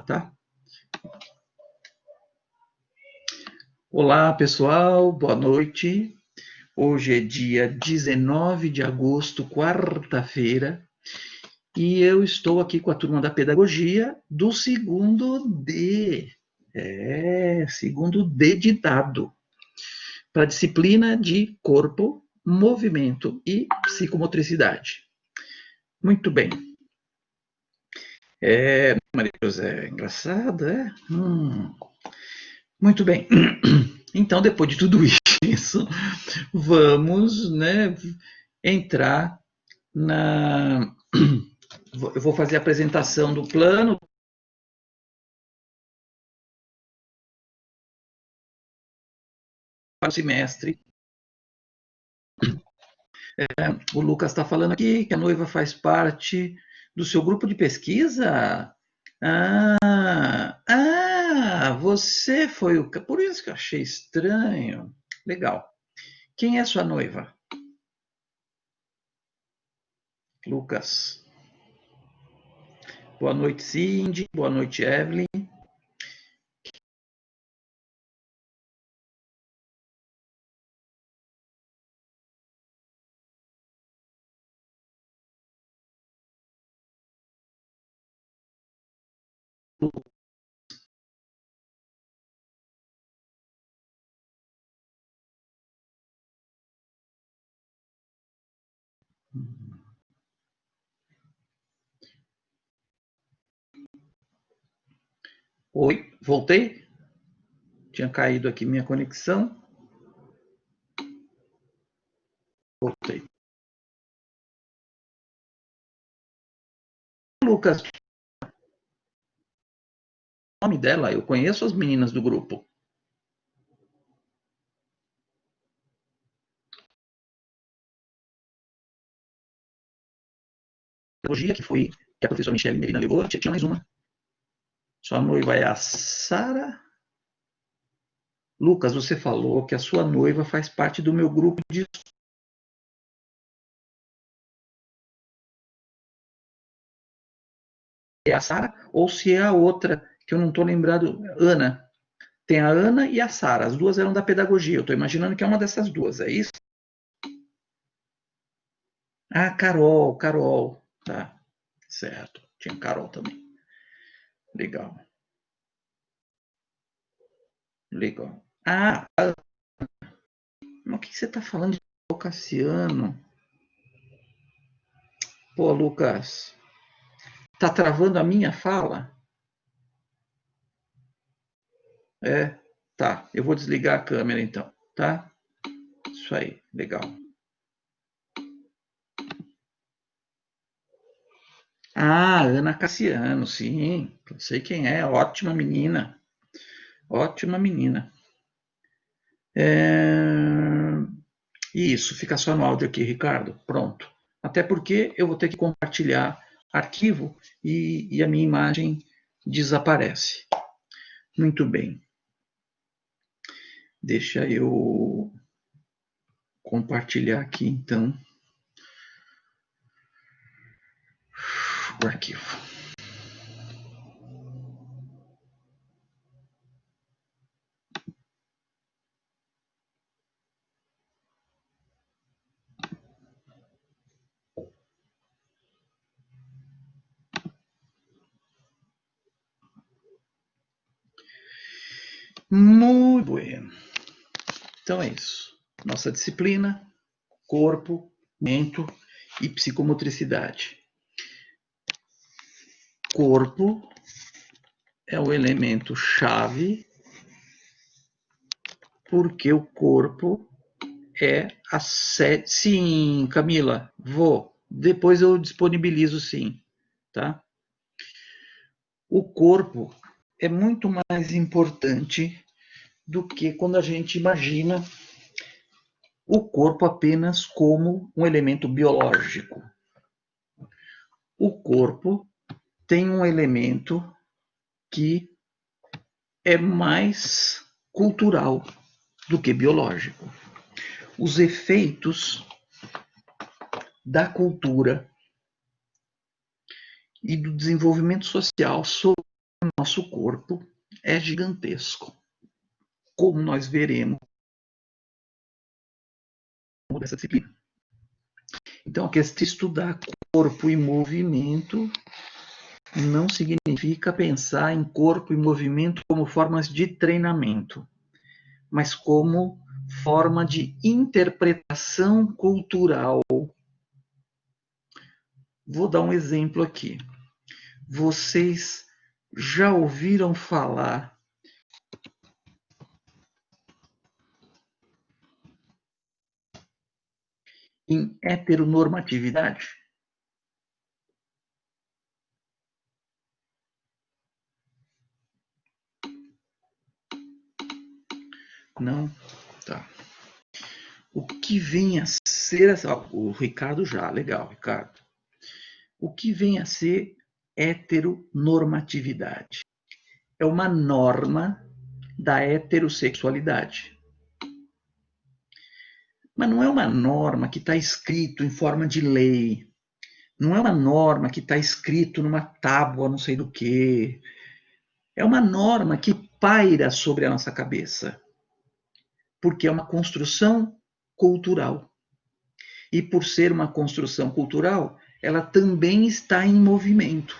tá? Olá, pessoal, boa noite. Hoje é dia 19 de agosto, quarta-feira, e eu estou aqui com a turma da pedagogia do segundo D. Segundo D de dado, para a disciplina de corpo, movimento e psicomotricidade. Muito bem. Maria José, engraçado, é? Muito bem. Então, depois de tudo isso, vamos, né, entrar na... Eu vou fazer a apresentação do plano para o semestre. O Lucas está falando aqui que a noiva faz parte do seu grupo de pesquisa. Você foi o... Por isso que eu achei estranho. Legal. Quem é sua noiva? Lucas. Boa noite, Cindy. Boa noite, Evelyn. Oi, voltei? Tinha caído aqui minha conexão. Voltei. Lucas, o nome dela, eu conheço as meninas do grupo. Que foi que a professora Michelle Medina levou, tinha mais uma. Sua noiva é a Sara. Lucas, você falou que a sua noiva faz parte do meu grupo de... É a Sara ou se é a outra, que eu não estou lembrado, Ana. Tem a Ana e a Sara, as duas eram da pedagogia. Eu estou imaginando que é uma dessas duas, é isso? Ah, Carol. Tá, certo. Tinha Carol também. Legal. Ah, mas o que você está falando de Cassiano? Pô, Lucas, tá travando a minha fala? Tá. Eu vou desligar a câmera então, tá? Isso aí, legal. Ana Cassiano, sim. Sei quem é. Ótima menina. Ótima menina. Isso, fica só no áudio aqui, Ricardo. Pronto. Até porque eu vou ter que compartilhar arquivo e a minha imagem desaparece. Muito bem. Deixa eu compartilhar aqui, então, o arquivo. Muito bem. Então é isso. Nossa disciplina, corpo, mente e psicomotricidade. Corpo é o elemento chave, porque o corpo é a sede. Sim, Camila, vou. Depois eu disponibilizo, sim, tá? O corpo é muito mais importante do que quando a gente imagina o corpo apenas como um elemento biológico. O corpo tem um elemento que é mais cultural do que biológico. Os efeitos da cultura e do desenvolvimento social sobre nosso corpo é gigantesco, como nós veremos dessa disciplina. Então, a questão de estudar corpo e movimento não significa pensar em corpo e movimento como formas de treinamento, mas como forma de interpretação cultural. Vou dar um exemplo aqui. Vocês já ouviram falar em heteronormatividade? Não? Tá. O que vem a ser essa... O Ricardo já, legal, Ricardo. O que vem a ser heteronormatividade? É uma norma da heterossexualidade. Mas não é uma norma que está escrito em forma de lei. Não é uma norma que está escrito numa tábua, não sei do que. É uma norma que paira sobre a nossa cabeça. Porque é uma construção cultural. E por ser uma construção cultural, ela também está em movimento.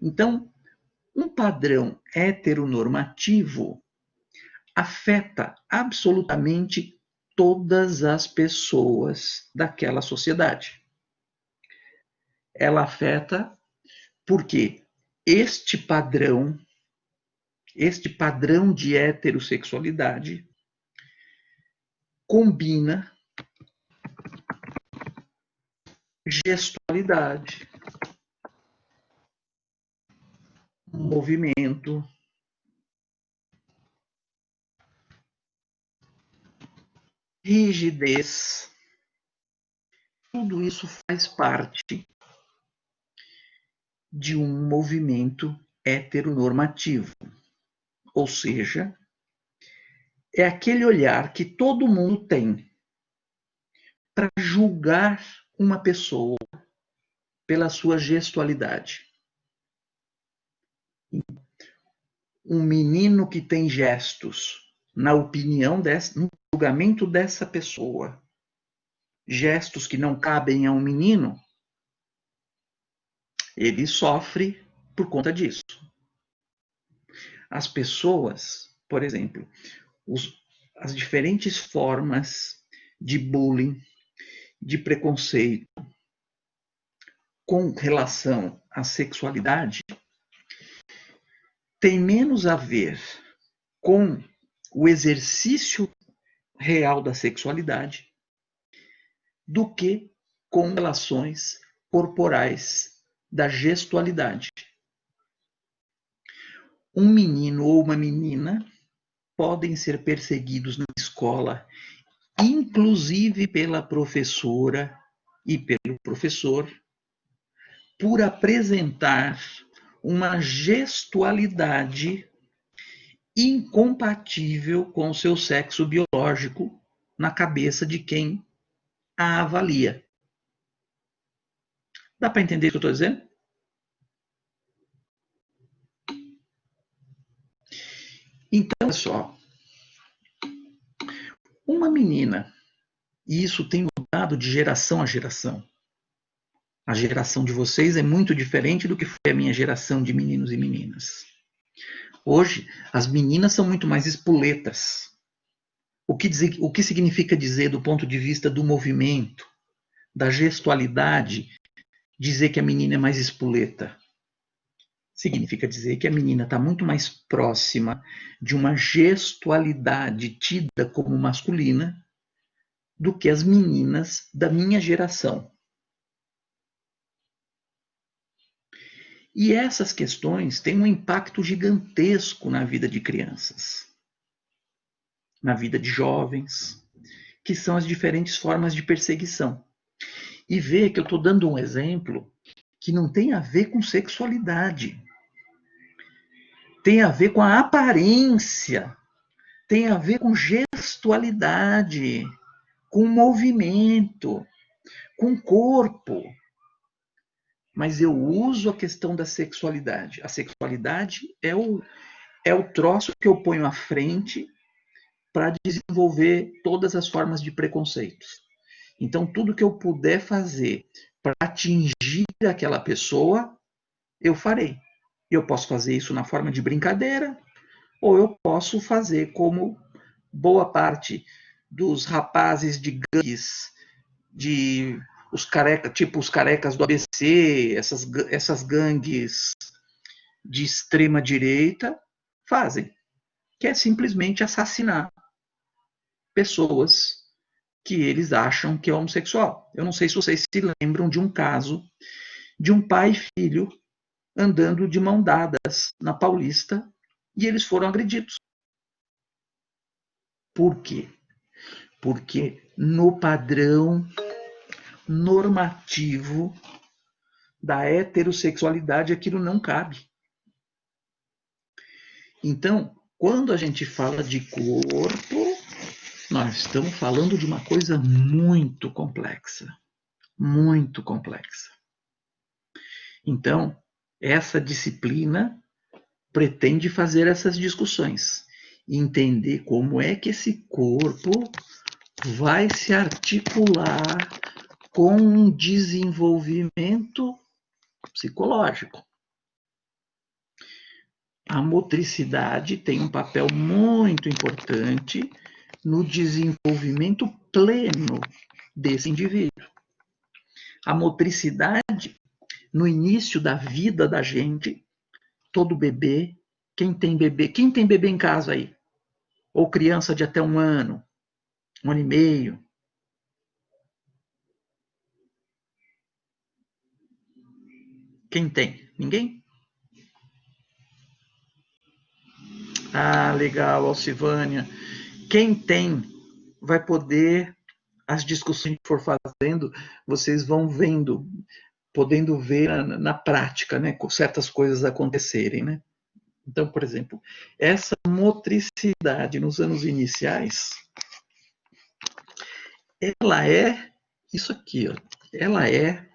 Então, um padrão heteronormativo afeta absolutamente todas as pessoas daquela sociedade. Ela afeta porque este padrão de heterossexualidade combina gestualidade, movimento, rigidez. Tudo isso faz parte de um movimento heteronormativo. Ou seja, é aquele olhar que todo mundo tem para julgar uma pessoa pela sua gestualidade. Um menino que tem gestos, na opinião no julgamento dessa pessoa, gestos que não cabem a um menino, ele sofre por conta disso. As pessoas, por exemplo, as diferentes formas de bullying, de preconceito com relação à sexualidade tem menos a ver com o exercício real da sexualidade do que com relações corporais da gestualidade. Um menino ou uma menina podem ser perseguidos na escola, inclusive pela professora e pelo professor, por apresentar uma gestualidade incompatível com o seu sexo biológico na cabeça de quem a avalia. Dá para entender o que eu estou dizendo? Então, pessoal, uma menina, e isso tem mudado de geração a geração. A geração de vocês é muito diferente do que foi a minha geração de meninos e meninas. Hoje, as meninas são muito mais espoletas. O que significa dizer, do ponto de vista do movimento, da gestualidade, dizer que a menina é mais espoleta? Significa dizer que a menina está muito mais próxima de uma gestualidade tida como masculina do que as meninas da minha geração. E essas questões têm um impacto gigantesco na vida de crianças, na vida de jovens, que são as diferentes formas de perseguição. E vê que eu estou dando um exemplo que não tem a ver com sexualidade. Tem a ver com a aparência, tem a ver com gestualidade, com movimento, com corpo. mas eu uso a questão da sexualidade. A sexualidade é o troço que eu ponho à frente para desenvolver todas as formas de preconceitos. Então, tudo que eu puder fazer para atingir aquela pessoa, eu farei. Eu posso fazer isso na forma de brincadeira, ou eu posso fazer como boa parte dos rapazes de gangues, de os carecas, tipo os carecas do ABC, essas gangues de extrema direita fazem, que é simplesmente assassinar pessoas que eles acham que é homossexual. Eu não sei se vocês se lembram de um caso de um pai e filho andando de mão dadas na Paulista e eles foram agredidos. Por quê? Porque no padrão normativo da heterossexualidade aquilo não cabe. Então, quando a gente fala de corpo, nós estamos falando de uma coisa muito complexa. Muito complexa. Então, essa disciplina pretende fazer essas discussões, entender como é que esse corpo vai se articular com um desenvolvimento psicológico. A motricidade tem um papel muito importante no desenvolvimento pleno desse indivíduo. A motricidade, no início da vida da gente, todo bebê, quem tem bebê em casa aí? Ou criança de até 1 ano, 1 ano e meio? Quem tem? Ninguém? Ah, legal, Alcivânia. Quem tem vai poder, as discussões que for fazendo, vocês vão vendo, podendo ver na prática, né, certas coisas acontecerem, né? Então, por exemplo, essa motricidade nos anos iniciais, ela é isso aqui, ó. Ela é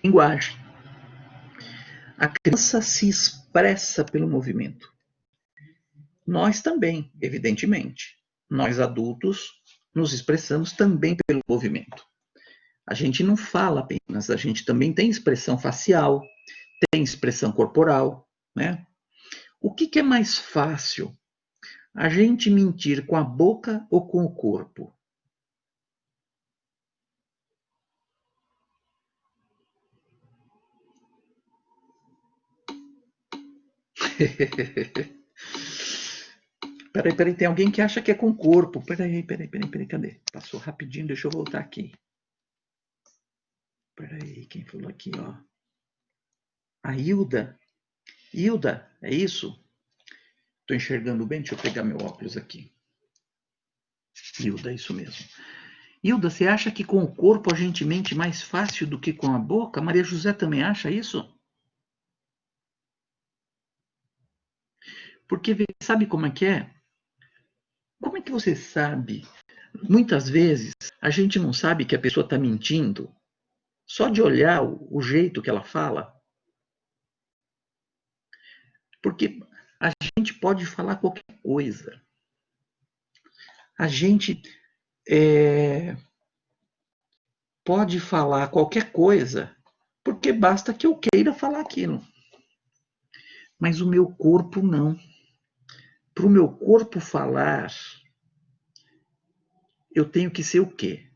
linguagem. A criança se expressa pelo movimento. Nós também, evidentemente. Nós adultos nos expressamos também pelo movimento. A gente não fala apenas, a gente também tem expressão facial, tem expressão corporal, né? O que é mais fácil? A gente mentir com a boca ou com o corpo? Peraí, tem alguém que acha que é com o corpo. Peraí, cadê? Passou rapidinho, deixa eu voltar aqui. Peraí, quem falou aqui, ó? A Hilda. Hilda, é isso? Estou enxergando bem? Deixa eu pegar meu óculos aqui. Hilda, é isso mesmo. Hilda, você acha que com o corpo a gente mente mais fácil do que com a boca? Maria José também acha isso? Porque sabe como é que é? Como é que você sabe? Muitas vezes a gente não sabe que a pessoa está mentindo só de olhar o jeito que ela fala. Porque a gente pode falar qualquer coisa. A gente pode falar qualquer coisa porque basta que eu queira falar aquilo. Mas o meu corpo não. Para o meu corpo falar, eu tenho que ser o quê?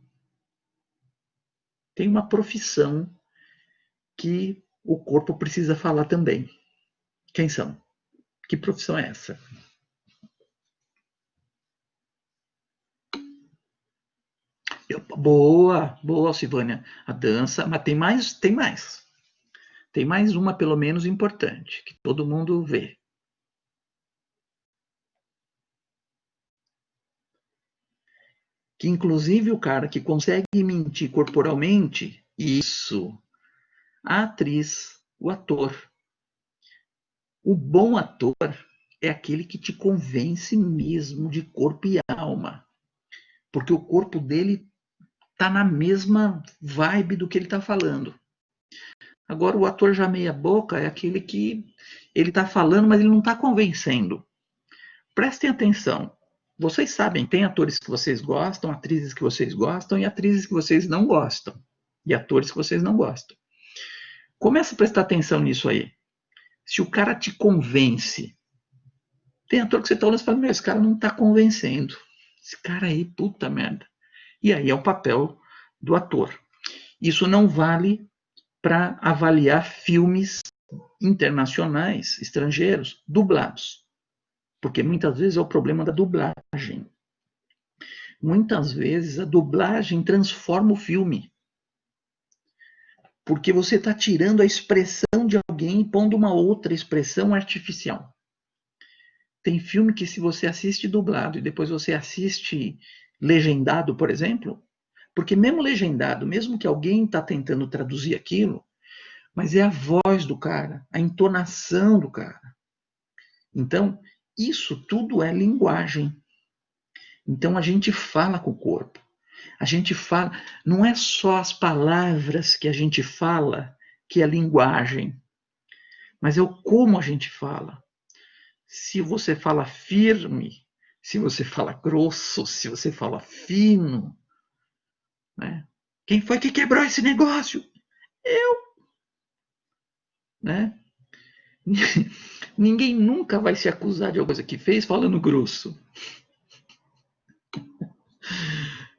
Tem uma profissão que o corpo precisa falar também. Quem são? Que profissão é essa? Boa, Silvânia. A dança, mas tem mais, tem mais. Tem mais uma, pelo menos, importante, que todo mundo vê. Que, inclusive, o cara que consegue mentir corporalmente, isso, a atriz, o ator. O bom ator é aquele que te convence mesmo de corpo e alma. Porque o corpo dele tá na mesma vibe do que ele está falando. Agora, o ator já meia boca é aquele que ele está falando, mas ele não está convencendo. Prestem atenção. Vocês sabem, tem atores que vocês gostam, atrizes que vocês gostam e atrizes que vocês não gostam. E atores que vocês não gostam. Começa a prestar atenção nisso aí. Se o cara te convence, tem ator que você está olhando e fala, meu, esse cara não está convencendo. Esse cara aí, puta merda. E aí é o papel do ator. Isso não vale para avaliar filmes internacionais, estrangeiros, dublados. Porque muitas vezes é o problema da dublagem. Muitas vezes a dublagem transforma o filme. Porque você está tirando a expressão de alguém e pondo uma outra expressão artificial. Tem filme que se você assiste dublado e depois você assiste legendado, por exemplo, porque mesmo legendado, mesmo que alguém está tentando traduzir aquilo, mas é a voz do cara, a entonação do cara. Então, isso tudo é linguagem. Então, a gente fala com o corpo. A gente fala, não é só as palavras que a gente fala que é linguagem, mas é o como a gente fala. Se você fala firme, se você fala grosso, se você fala fino, né? Quem foi que quebrou esse negócio? Eu, né? Ninguém nunca vai se acusar de alguma coisa que fez falando grosso.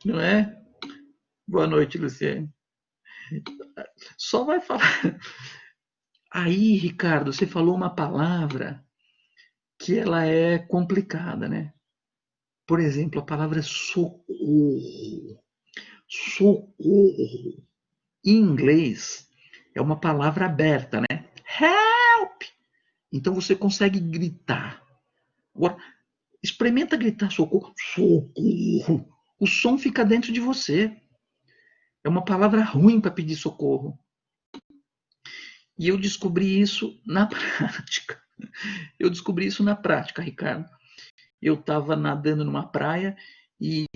Não é? Boa noite, Luciane. Só vai falar. Aí, Ricardo, você falou uma palavra que ela é complicada, né? Por exemplo, a palavra socorro. Socorro. Em inglês, é uma palavra aberta, né? Help! Então você consegue gritar. Agora, experimenta gritar socorro. Socorro. O som fica dentro de você. É uma palavra ruim para pedir socorro. E eu descobri isso na prática. Eu descobri isso na prática, Ricardo. Eu estava nadando numa praia e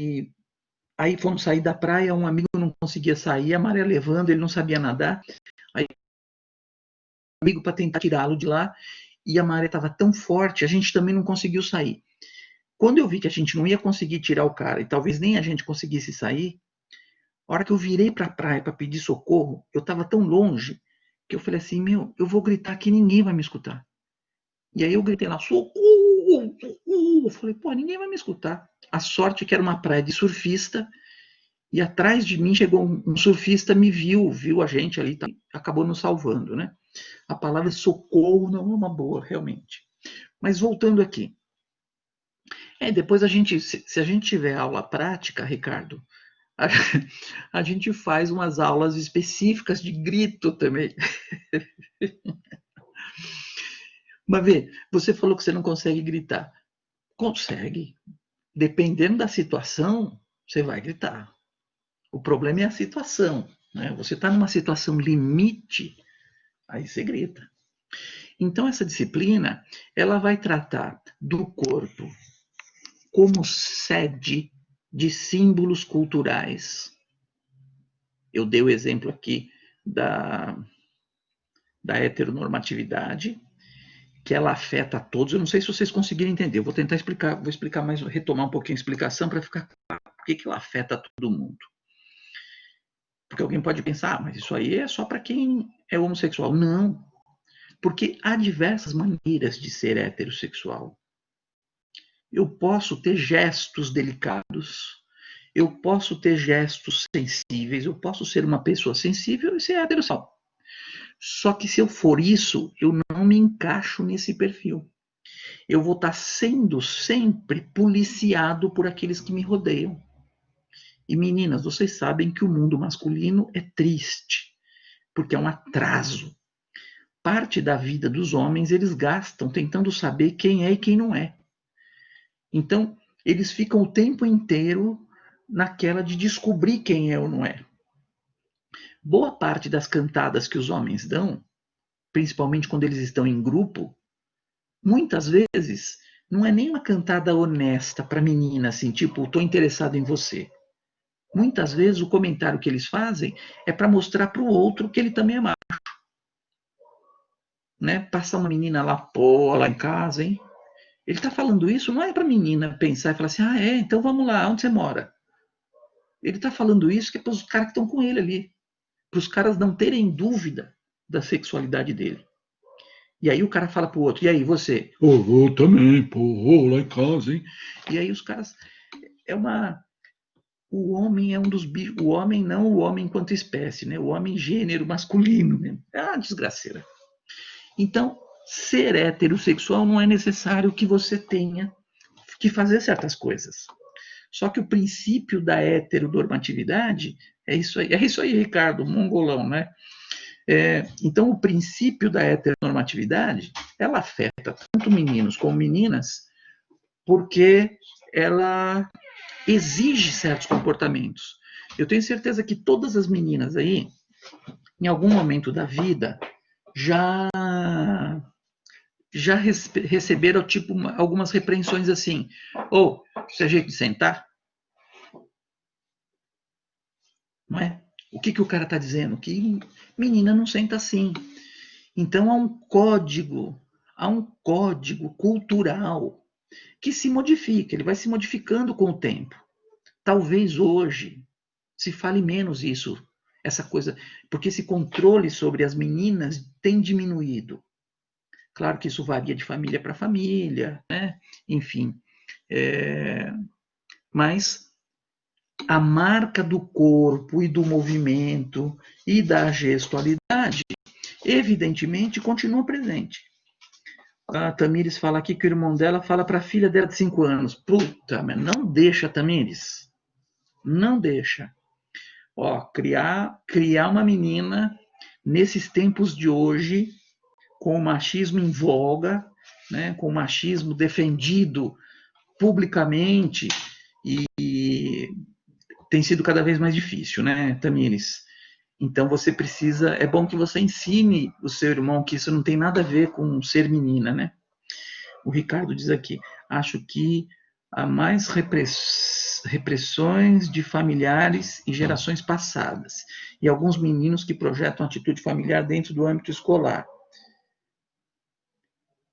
aí fomos sair da praia, um amigo não conseguia sair, a maré levando, ele não sabia nadar. Aí um amigo para tentar tirá-lo de lá e a maré estava tão forte, a gente também não conseguiu sair. Quando eu vi que a gente não ia conseguir tirar o cara e talvez nem a gente conseguisse sair, a hora que eu virei para a praia para pedir socorro, eu estava tão longe que eu falei assim, meu, eu vou gritar que ninguém vai me escutar. E aí eu gritei lá, socorro, socorro. Eu falei, pô, ninguém vai me escutar. A sorte é que era uma praia de surfista e atrás de mim chegou um surfista, me viu a gente ali, tá, acabou nos salvando, né? A palavra socorro não é uma boa, realmente. Mas voltando aqui. Depois a gente, se a gente tiver aula prática, Ricardo, a, a gente faz umas aulas específicas de grito também. Mas vê, você falou que você não consegue gritar. Consegue. Dependendo da situação, você vai gritar. O problema é a situação. Né? Você está numa situação limite, aí você grita. Então, essa disciplina, ela vai tratar do corpo como sede de símbolos culturais. Eu dei o exemplo aqui da heteronormatividade, que ela afeta a todos. Eu não sei se vocês conseguiram entender. Eu vou tentar explicar, vou explicar mais, retomar um pouquinho a explicação para ficar claro por que ela afeta todo mundo. Porque alguém pode pensar, mas isso aí é só para quem é homossexual. Não, porque há diversas maneiras de ser heterossexual. Eu posso ter gestos delicados, eu posso ter gestos sensíveis, eu posso ser uma pessoa sensível e ser heterossexual. Só que se eu for isso, eu não me encaixo nesse perfil. Eu vou estar sendo sempre policiado por aqueles que me rodeiam. E meninas, vocês sabem que o mundo masculino é triste, porque é um atraso. Parte da vida dos homens eles gastam tentando saber quem é e quem não é. Então, eles ficam o tempo inteiro naquela de descobrir quem é ou não é. Boa parte das cantadas que os homens dão, principalmente quando eles estão em grupo, muitas vezes não é nem uma cantada honesta para menina, assim, tipo, estou interessado em você. Muitas vezes o comentário que eles fazem é para mostrar para o outro que ele também é macho. Né? Passa uma menina lá, pô, lá em casa, hein? Ele está falando isso não é para a menina pensar e falar assim, ah, é, então vamos lá, onde você mora? Ele está falando isso que é para os caras que estão com ele ali, para os caras não terem dúvida da sexualidade dele. E aí o cara fala pro outro, e aí você? Eu também, pô, lá em casa, hein? E aí os caras, é uma... O homem é um dos bichos, o homem não o homem enquanto espécie, né? O homem gênero masculino, né? É uma desgraceira. Então, ser heterossexual não é necessário que você tenha que fazer certas coisas. Só que o princípio da heteronormatividade é isso aí, Ricardo, mongolão, né? Então, o princípio da heteronormatividade, ela afeta tanto meninos como meninas, porque ela exige certos comportamentos. Eu tenho certeza que todas as meninas aí, em algum momento da vida, já receberam tipo algumas repreensões assim, ou isso é jeito de sentar, não é? O que o cara está dizendo? Que menina não senta assim. Então há um código cultural que se modifica, ele vai se modificando com o tempo. Talvez hoje se fale menos isso, essa coisa, porque esse controle sobre as meninas tem diminuído. Claro que isso varia de família para família, né? Enfim, mas a marca do corpo e do movimento e da gestualidade, evidentemente, continua presente. A Tamires fala aqui que o irmão dela fala para a filha dela de 5 anos. Puta, mas não deixa, Tamires. Não deixa. Ó, criar uma menina nesses tempos de hoje, com o machismo em voga, né, com o machismo defendido publicamente, e tem sido cada vez mais difícil, né, Tamires? Então você precisa, é bom que você ensine o seu irmão que isso não tem nada a ver com ser menina, né? O Ricardo diz aqui, acho que há mais repressões de familiares e gerações passadas, e alguns meninos que projetam atitude familiar dentro do âmbito escolar.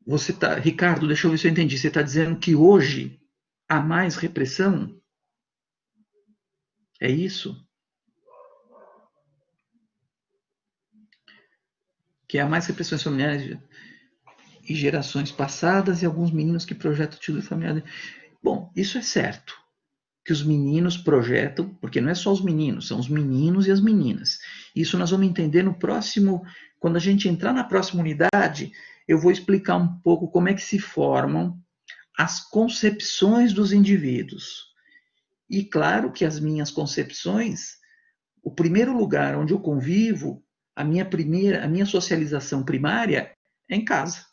Você tá, Ricardo, deixa eu ver se eu entendi. Você está dizendo que hoje há mais repressão? É isso? Que há mais repressões familiares e gerações passadas e alguns meninos que projetam atitude familiar. Bom, isso é certo. Que os meninos projetam, porque não é só os meninos, são os meninos e as meninas. Isso nós vamos entender no próximo, quando a gente entrar na próxima unidade, eu vou explicar um pouco como é que se formam as concepções dos indivíduos. E claro que as minhas concepções, o primeiro lugar onde eu convivo, a minha socialização primária é em casa.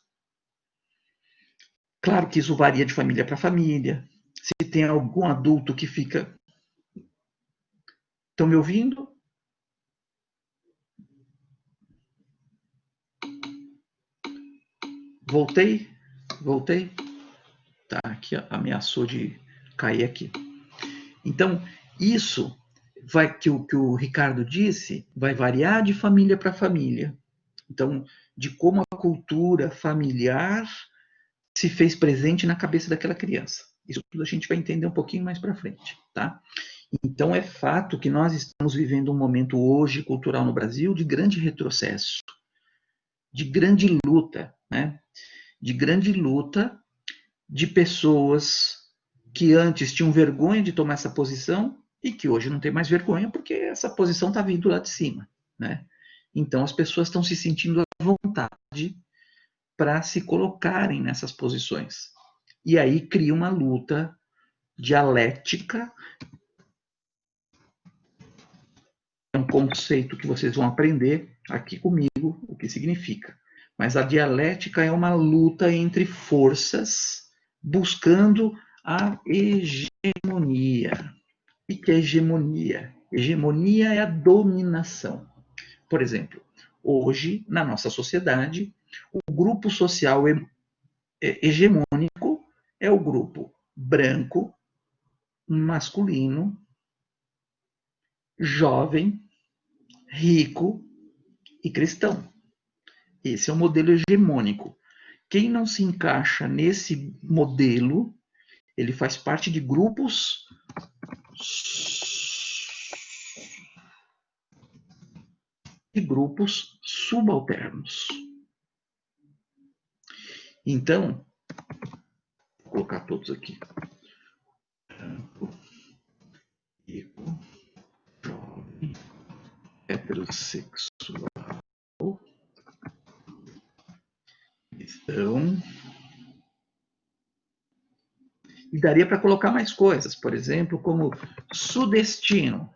Claro que isso varia de família para família. Se tem algum adulto que fica. Estão me ouvindo? Voltei? Voltei? Tá, aqui ameaçou de cair aqui. Então, isso vai que o Ricardo disse, vai variar de família para família. Então, de como a cultura familiar se fez presente na cabeça daquela criança. Isso tudo a gente vai entender um pouquinho mais para frente, tá? Então, é fato que nós estamos vivendo um momento hoje cultural no Brasil de grande retrocesso, de grande luta, né? De grande luta de pessoas que antes tinham vergonha de tomar essa posição e que hoje não tem mais vergonha porque essa posição está vindo lá de cima, né? Então as pessoas estão se sentindo à vontade para se colocarem nessas posições. E aí cria uma luta dialética, é um conceito que vocês vão aprender aqui comigo, o que significa. Mas a dialética é uma luta entre forças buscando a hegemonia. O que é hegemonia? Hegemonia é a dominação. Por exemplo, hoje, na nossa sociedade, o grupo social hegemônico é o grupo branco, masculino, jovem, rico e cristão. Esse é o modelo hegemônico. Quem não se encaixa nesse modelo, ele faz parte de grupos subalternos. Então, vou colocar todos aqui. Branco, rico, jovem, heterossexual, cristão. E daria para colocar mais coisas, por exemplo, como sudestino.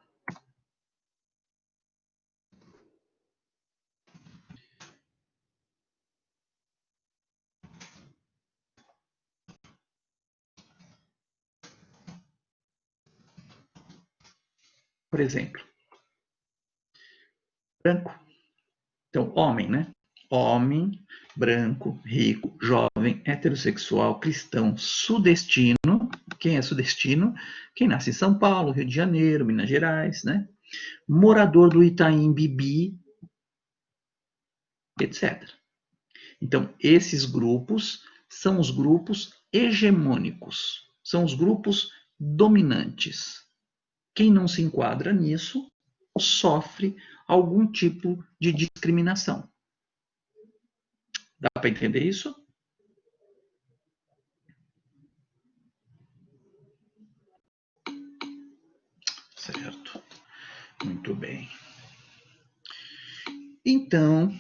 Por exemplo, branco. Então, homem, né? Homem, branco, rico, jovem, heterossexual, cristão, sudestino. Quem é sudestino? Quem nasce em São Paulo, Rio de Janeiro, Minas Gerais, né? Morador do Itaim Bibi, etc. Então, esses grupos são os grupos hegemônicos, são os grupos dominantes. Quem não se enquadra nisso sofre algum tipo de discriminação. Dá para entender isso? Certo. Muito bem. Então,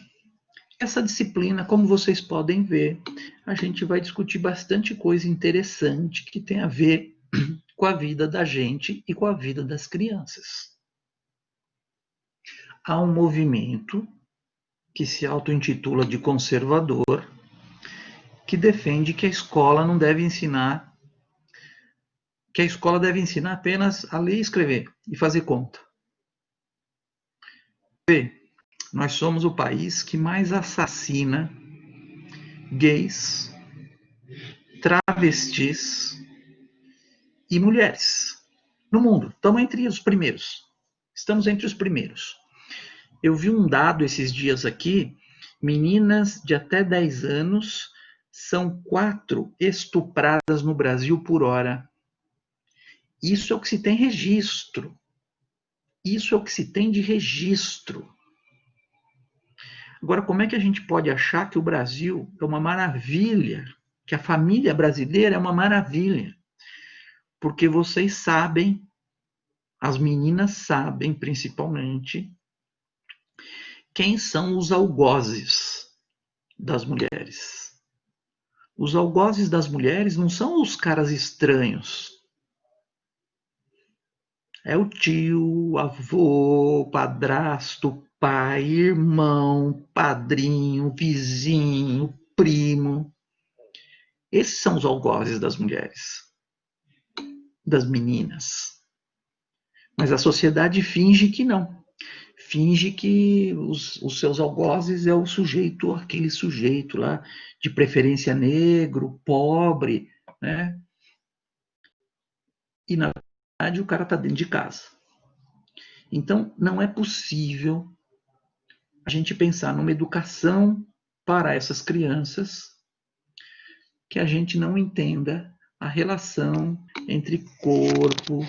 essa disciplina, como vocês podem ver, a gente vai discutir bastante coisa interessante que tem a ver com a vida da gente e com a vida das crianças. Há um movimento que se auto-intitula de conservador, que defende que a escola não deve ensinar, que a escola deve ensinar apenas a ler e escrever e fazer conta. Nós somos o país que mais assassina gays, travestis e mulheres no mundo. Estamos entre os primeiros. Estamos entre os primeiros. Eu vi um dado esses dias aqui, meninas de até 10 anos são 4 estupradas no Brasil por hora. Isso é o que se tem registro. Isso é o que se tem de registro. Agora, como é que a gente pode achar que o Brasil é uma maravilha, que a família brasileira é uma maravilha? Porque vocês sabem, as meninas sabem principalmente, quem são os algozes das mulheres. Os algozes das mulheres não são os caras estranhos. É o tio, avô, padrasto, pai, irmão, padrinho, vizinho, primo. Esses são os algozes das mulheres, das meninas. Mas a sociedade finge que não. Finge que os seus algozes é o sujeito, aquele sujeito lá, de preferência negro, pobre, né? E na verdade o cara está dentro de casa. Então não é possível a gente pensar numa educação para essas crianças que a gente não entenda a relação entre corpo,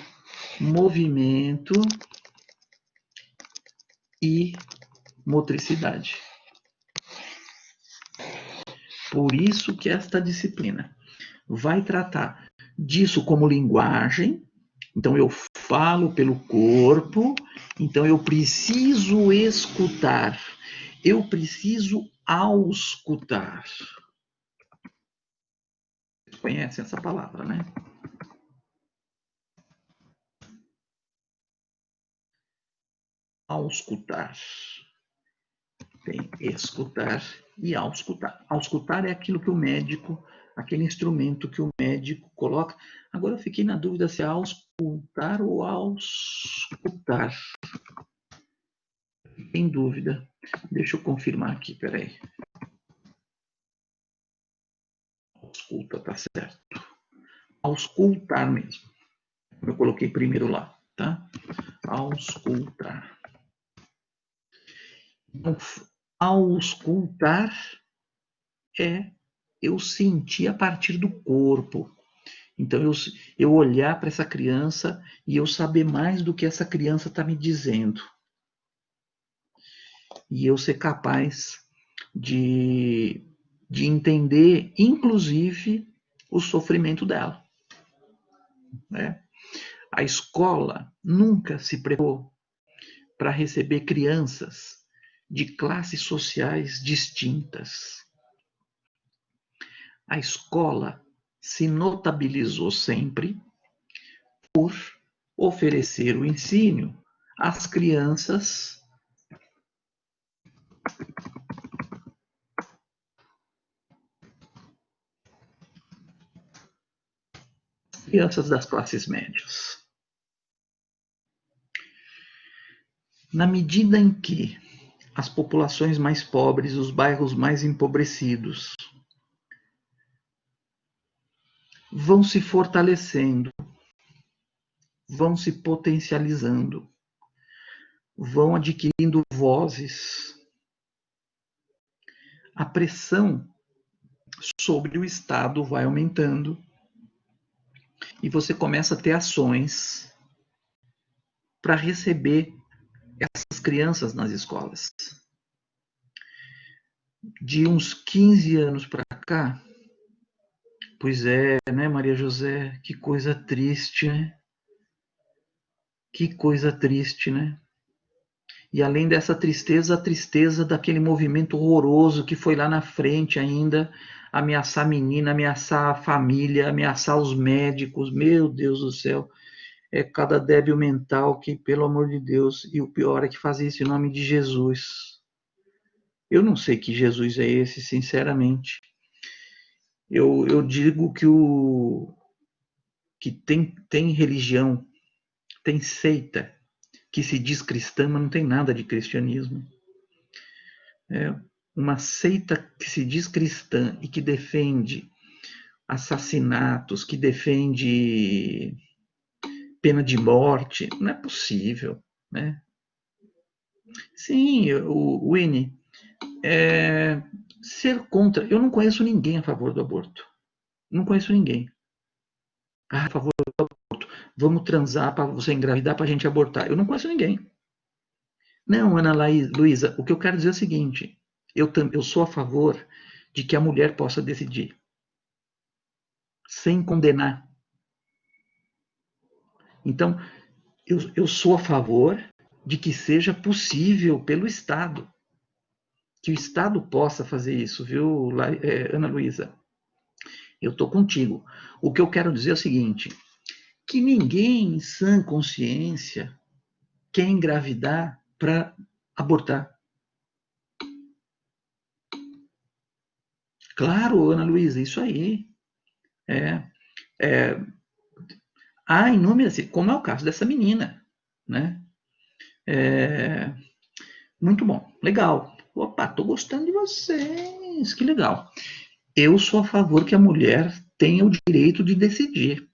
movimento e motricidade. Por isso que esta disciplina vai tratar disso como linguagem. Então eu falo pelo corpo, então eu preciso escutar. Eu preciso auscultar. Vocês conhecem essa palavra, né? Auscultar. Tem escutar e auscultar. Auscultar é aquilo que o médico, aquele instrumento que o médico coloca. Agora eu fiquei na dúvida se é auscultar ou auscultar. Em dúvida. Deixa eu confirmar aqui, peraí. Ausculta, tá certo. Auscultar mesmo. Eu coloquei primeiro lá. tá? Auscultar. Então, auscultar é eu sentir a partir do corpo. Então, eu olhar para essa criança e eu saber mais do que essa criança está me dizendo. E eu ser capaz de entender, inclusive, o sofrimento dela. Né? A escola nunca se preparou para receber crianças de classes sociais distintas. A escola se notabilizou sempre por oferecer o ensino às crianças das classes médias. Na medida em que as populações mais pobres, os bairros mais empobrecidos, vão se fortalecendo, vão se potencializando, vão adquirindo vozes, a pressão sobre o Estado vai aumentando e você começa a ter ações para receber essas crianças nas escolas. De uns 15 anos para cá, pois é, né, Maria José? Que coisa triste, né? Que coisa triste, né? E além dessa tristeza, a tristeza daquele movimento horroroso que foi lá na frente ainda ameaçar a menina, ameaçar a família, ameaçar os médicos. Meu Deus do céu, é cada débil mental que, pelo amor de Deus, e o pior é que faz isso em nome de Jesus. Eu não sei que Jesus é esse, sinceramente. Eu digo que tem religião, tem seita que se diz cristã, mas não tem nada de cristianismo. É uma seita que se diz cristã e que defende assassinatos, que defende pena de morte, não é possível, né? Sim, o Winnie, ser contra. Eu não conheço ninguém a favor do aborto. Não conheço ninguém. A favor do aborto. Vamos transar para você engravidar para a gente abortar. Eu não conheço ninguém. Não, Ana Luísa, o que eu quero dizer é o seguinte: eu sou a favor de que a mulher possa decidir, sem condenar. Então, eu sou a favor de que seja possível pelo Estado, que o Estado possa fazer isso, viu, Ana Luísa? Eu estou contigo. O que eu quero dizer é o seguinte: que ninguém em sã consciência quer engravidar para abortar. Claro, Ana Luísa, isso aí. É, há inúmeras, como é o caso dessa menina, né? Muito bom, legal. Opa, tô gostando de vocês, que legal. Eu sou a favor que a mulher tenha o direito de decidir.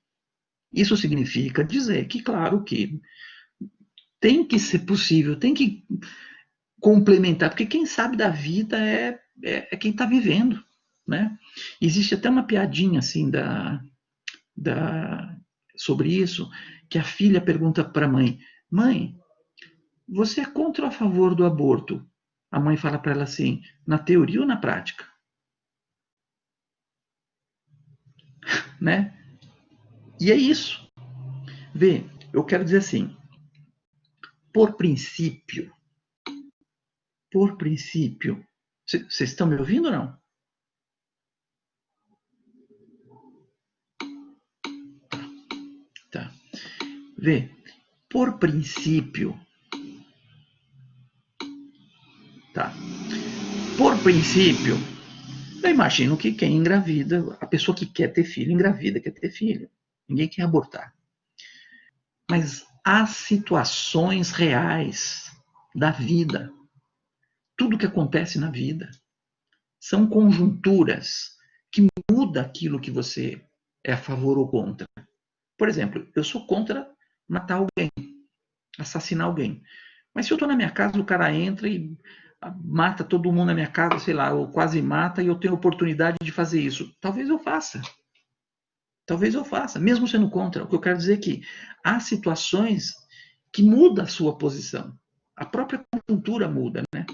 Isso significa dizer que, claro, que tem que ser possível, tem que complementar, porque quem sabe da vida é quem está vivendo, né? Existe até uma piadinha assim sobre isso, que a filha pergunta para a mãe: mãe, você é contra ou a favor do aborto? A mãe fala para ela assim: na teoria ou na prática? Né? E é isso. Vê, eu quero dizer assim, por princípio, vocês estão me ouvindo ou não? Tá. Vê, por princípio, tá? Por princípio, eu imagino que quem engravida, a pessoa que quer ter filho, engravida, quer ter filho. Ninguém quer abortar. Mas há situações reais da vida. Tudo que acontece na vida são conjunturas que mudam aquilo que você é a favor ou contra. Por exemplo, eu sou contra matar alguém, assassinar alguém. Mas se eu estou na minha casa, o cara entra e mata todo mundo na minha casa, sei lá, ou quase mata, e eu tenho oportunidade de fazer isso. Talvez eu faça. Talvez eu faça, mesmo sendo contra. O que eu quero dizer é que há situações que mudam a sua posição. A própria conjuntura muda, né?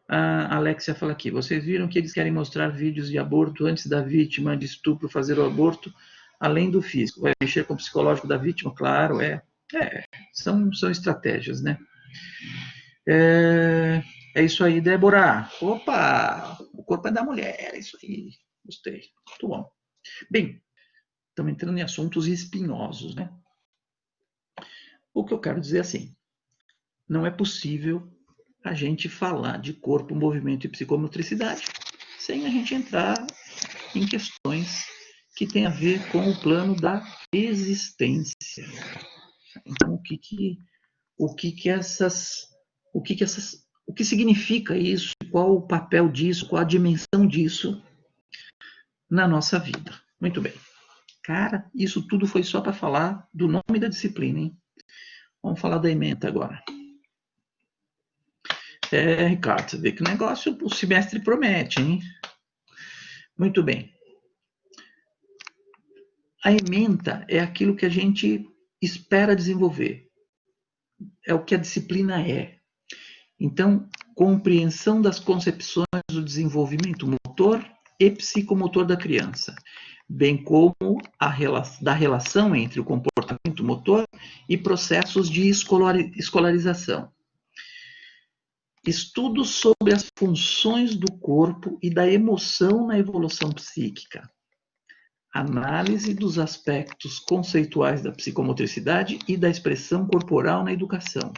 A Alexia fala aqui, vocês viram que eles querem mostrar vídeos de aborto antes da vítima de estupro fazer o aborto, além do físico. Vai mexer com o psicológico da vítima? Claro, são estratégias, né? É isso aí, Débora. Opa, o corpo é da mulher, é isso aí. Gostei, muito bom. Bem, estamos entrando em assuntos espinhosos, né? O que eu quero dizer é assim, não é possível a gente falar de corpo, movimento e psicomotricidade sem a gente entrar em questões que têm a ver com o plano da existência. Então, o que significa isso? Qual o papel disso? Qual a dimensão disso na nossa vida? Muito bem. Cara, isso tudo foi só para falar do nome da disciplina, hein? Vamos falar da ementa agora. Ricardo, você vê que o negócio, o semestre promete, hein? Muito bem. A ementa é aquilo que a gente espera desenvolver. É o que a disciplina é. Então, compreensão das concepções do desenvolvimento motor e psicomotor da criança, bem como da relação entre o comportamento motor e processos de escolarização. Estudos sobre as funções do corpo e da emoção na evolução psíquica. Análise dos aspectos conceituais da psicomotricidade e da expressão corporal na educação.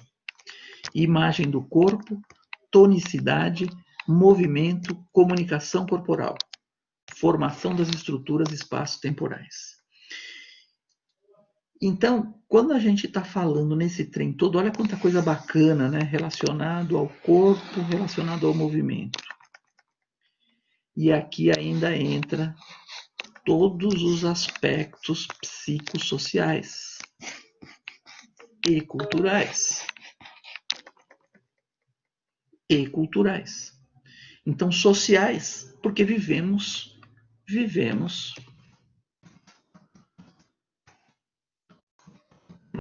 Imagem do corpo, tonicidade, movimento, comunicação corporal. Formação das estruturas espaço-temporais. Então, quando a gente está falando nesse trem todo, olha quanta coisa bacana, né? Relacionado ao corpo, relacionado ao movimento. E aqui ainda entra todos os aspectos psicossociais e culturais. Então, sociais, porque vivemos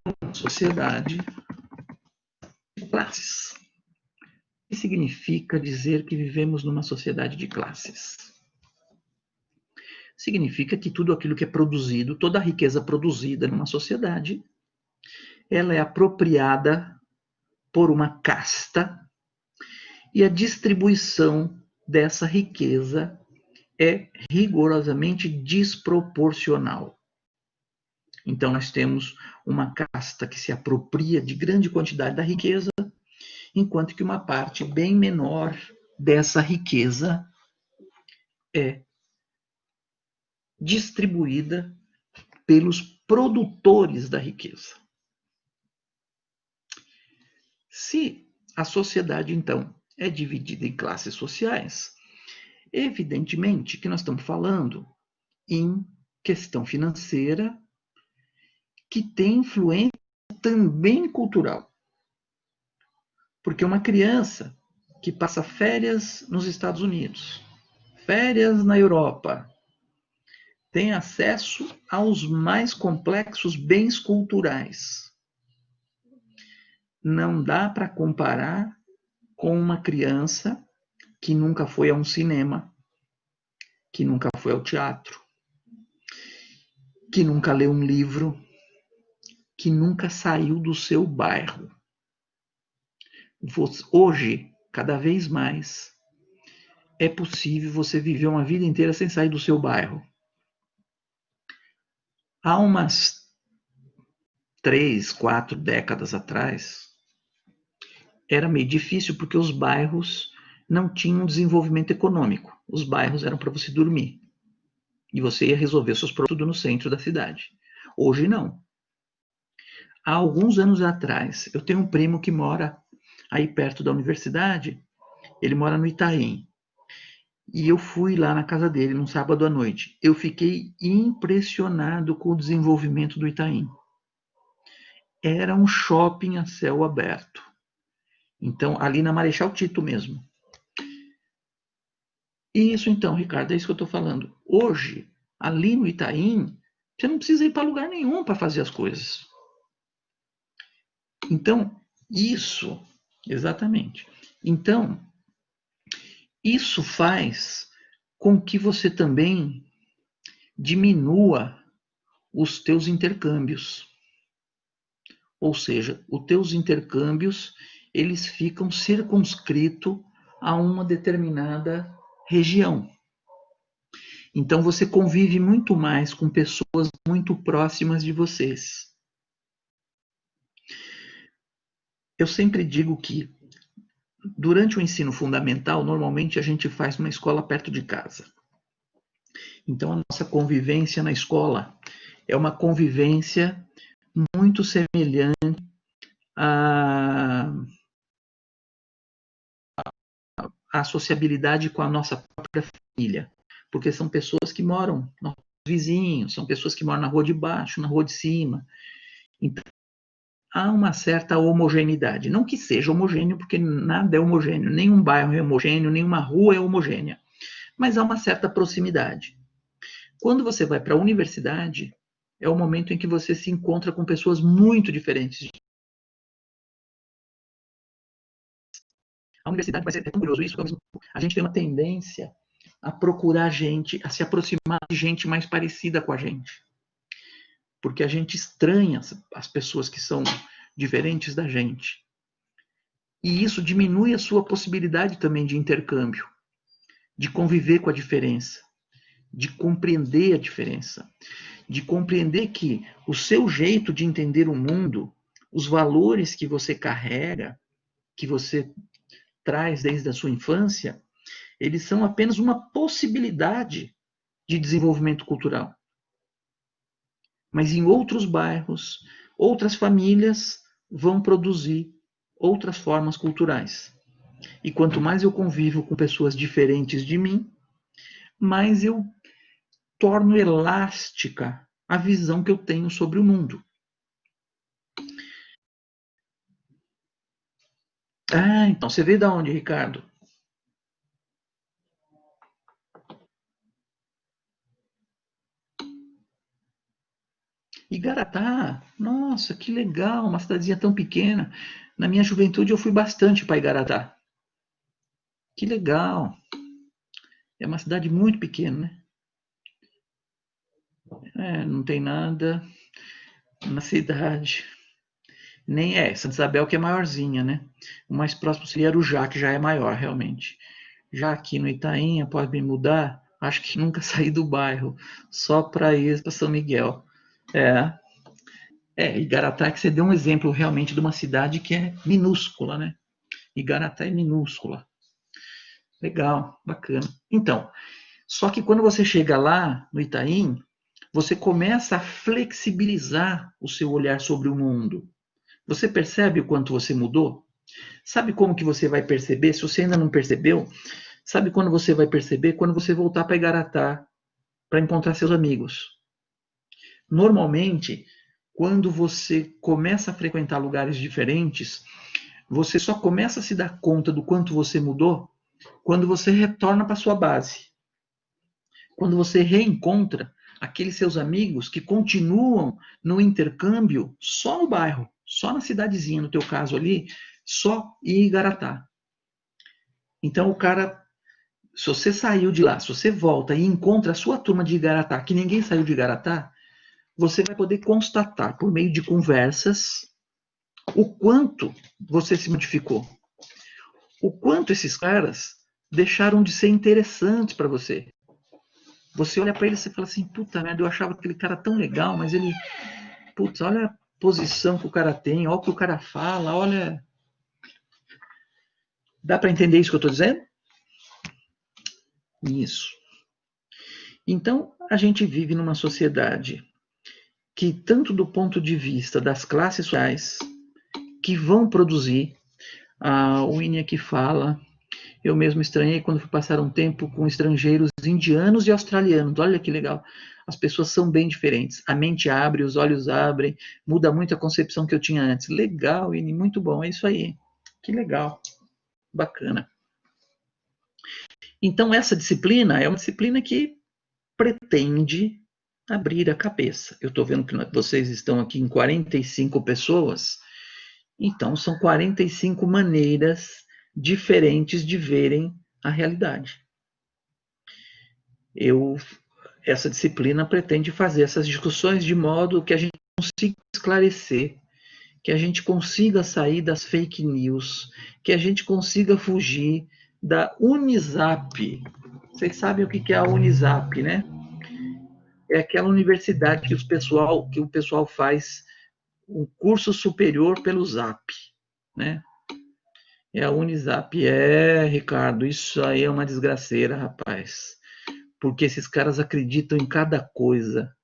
numa sociedade de classes. O que significa dizer que vivemos numa sociedade de classes? Significa que tudo aquilo que é produzido, toda a riqueza produzida numa sociedade, ela é apropriada por uma casta e a distribuição dessa riqueza é rigorosamente desproporcional. Então, nós temos uma casta que se apropria de grande quantidade da riqueza, enquanto que uma parte bem menor dessa riqueza é distribuída pelos produtores da riqueza. Se a sociedade, então, é dividida em classes sociais, evidentemente que nós estamos falando em questão financeira que tem influência também cultural. Porque uma criança que passa férias nos Estados Unidos, férias na Europa, tem acesso aos mais complexos bens culturais. Não dá para comparar com uma criança que nunca foi a um cinema, que nunca foi ao teatro, que nunca leu um livro, que nunca saiu do seu bairro. Hoje, cada vez mais, é possível você viver uma vida inteira sem sair do seu bairro. Há umas 3, 4 décadas atrás, era meio difícil porque os bairros não tinham desenvolvimento econômico. Os bairros eram para você dormir. E você ia resolver seus problemas no centro da cidade. Hoje não. Há alguns anos atrás, eu tenho um primo que mora aí perto da universidade, ele mora no Itaim. E eu fui lá na casa dele num sábado à noite. Eu fiquei impressionado com o desenvolvimento do Itaim. era um shopping a céu aberto. Então, ali na Marechal Tito mesmo. Isso então, Ricardo, é isso que eu estou falando. Hoje, ali no Itaim, você não precisa ir para lugar nenhum para fazer as coisas. Então, isso, exatamente. Então, isso faz com que você também diminua os teus intercâmbios. Ou seja, os teus intercâmbios, eles ficam circunscritos a uma determinada região. Então você convive muito mais com pessoas muito próximas de vocês. Eu sempre digo que durante o ensino fundamental, normalmente a gente faz uma escola perto de casa. Então a nossa convivência na escola é uma convivência muito semelhante à sociabilidade com a nossa própria família, porque são pessoas que moram nossos vizinhos, são pessoas que moram na rua de baixo, na rua de cima. Então há uma certa homogeneidade. Não que seja homogêneo, porque nada é homogêneo, nenhum bairro é homogêneo, nenhuma rua é homogênea, mas há uma certa proximidade. Quando você vai para a universidade, é o momento em que você se encontra com pessoas muito diferentes. A universidade vai ser tão curioso isso, porque a gente tem uma tendência a procurar gente, a se aproximar de gente mais parecida com a gente. Porque a gente estranha as pessoas que são diferentes da gente. E isso diminui a sua possibilidade também de intercâmbio, de conviver com a diferença, de compreender a diferença, de compreender que o seu jeito de entender o mundo, os valores que você carrega, que você traz desde a sua infância, eles são apenas uma possibilidade de desenvolvimento cultural. Mas em outros bairros, outras famílias vão produzir outras formas culturais. E quanto mais eu convivo com pessoas diferentes de mim, mais eu torno elástica a visão que eu tenho sobre o mundo. Ah, então você veio da onde, Ricardo? Igaratá. Nossa, que legal, uma cidadezinha tão pequena. Na minha juventude eu fui bastante para Igaratá. Que legal. É uma cidade muito pequena, né? É, não tem nada na cidade. Nem é, Santa Isabel que é maiorzinha, né? O mais próximo seria Arujá, que já é maior, realmente. Já aqui no Itaim, após me mudar, acho que nunca saí do bairro, só para ir para São Miguel. É, Igaratá é que você deu um exemplo realmente de uma cidade que é minúscula, né? Igaratá é minúscula. Legal, bacana. Então, só que quando você chega lá no Itaim, você começa a flexibilizar o seu olhar sobre o mundo. Você percebe o quanto você mudou? Sabe como que você vai perceber? Se você ainda não percebeu, sabe quando você vai perceber? Quando você voltar para Igaratá para encontrar seus amigos. Normalmente, quando você começa a frequentar lugares diferentes, você só começa a se dar conta do quanto você mudou quando você retorna para sua base. Quando você reencontra aqueles seus amigos que continuam no intercâmbio só no bairro, só na cidadezinha, no teu caso ali, só em Igaratá. Então o cara, se você saiu de lá, se você volta e encontra a sua turma de Igaratá, que ninguém saiu de Igaratá, você vai poder constatar por meio de conversas o quanto você se modificou. O quanto esses caras deixaram de ser interessantes para você. Você olha para ele e você fala assim, puta merda, eu achava aquele cara tão legal, mas ele, putz, olha a posição que o cara tem, olha o que o cara fala, olha. Dá para entender isso que eu estou dizendo? Isso. Então, a gente vive numa sociedade que, tanto do ponto de vista das classes sociais que vão produzir, a Winnie aqui fala, Eu mesmo estranhei quando fui passar um tempo com estrangeiros indianos e australianos. Olha que legal. As pessoas são bem diferentes. A mente abre, os olhos abrem, muda muito a concepção que eu tinha antes. Legal, Ini, muito bom. É isso aí. Que legal. Bacana. Então, essa disciplina é uma disciplina que pretende abrir a cabeça. Eu estou vendo que vocês estão aqui em 45 pessoas, então são 45 maneiras diferentes de verem a realidade. Essa disciplina pretende fazer essas discussões de modo que a gente consiga esclarecer, que a gente consiga sair das fake news, que a gente consiga fugir da Unisap. Vocês sabem o que é a Unisap, né? É aquela universidade que o pessoal faz um curso superior pelo Zap, né? É a Unisap. Ricardo, isso aí é uma desgraceira, rapaz. Porque esses caras acreditam em cada coisa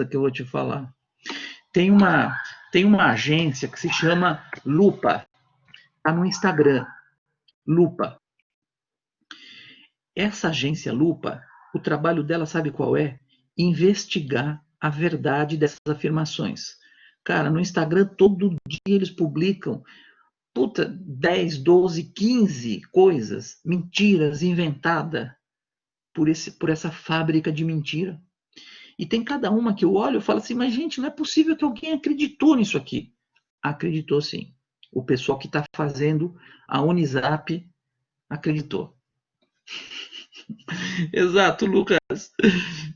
que eu vou te falar. Tem uma agência que se chama Lupa, tá no Instagram, Lupa. Essa agência Lupa, o trabalho dela, sabe qual é? Investigar a verdade dessas afirmações. Cara, no Instagram todo dia eles publicam 10, 12, 15 coisas, mentiras inventadas por essa fábrica de mentira. E tem cada uma que eu olho e falo assim, mas gente, não é possível que alguém acreditou nisso aqui. Acreditou sim. O pessoal que está fazendo a Unisap acreditou. Exato, Lucas.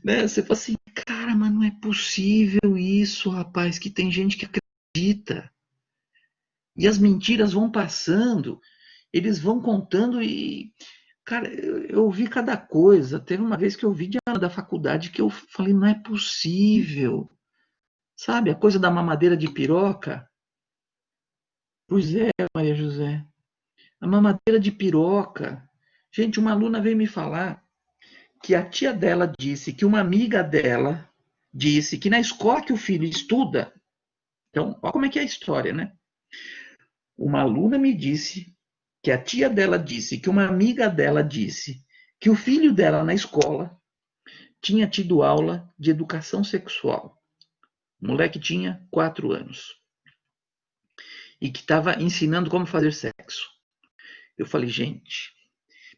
Né? Você fala assim, cara, mas não é possível isso, rapaz, que tem gente que acredita. E as mentiras vão passando, eles vão contando e, cara, eu ouvi cada coisa. Teve uma vez que eu ouvi da faculdade que eu falei, não é possível. Sabe, a coisa da mamadeira de piroca? Pois é, Maria José. A mamadeira de piroca. Gente, uma aluna veio me falar que a tia dela disse que uma amiga dela disse que na escola que o filho estuda, então, olha como é que é a história, né? Uma aluna me disse que a tia dela disse que uma amiga dela disse que o filho dela na escola tinha tido aula de educação sexual. O moleque tinha 4 anos. E que estava ensinando como fazer sexo. Eu falei, gente,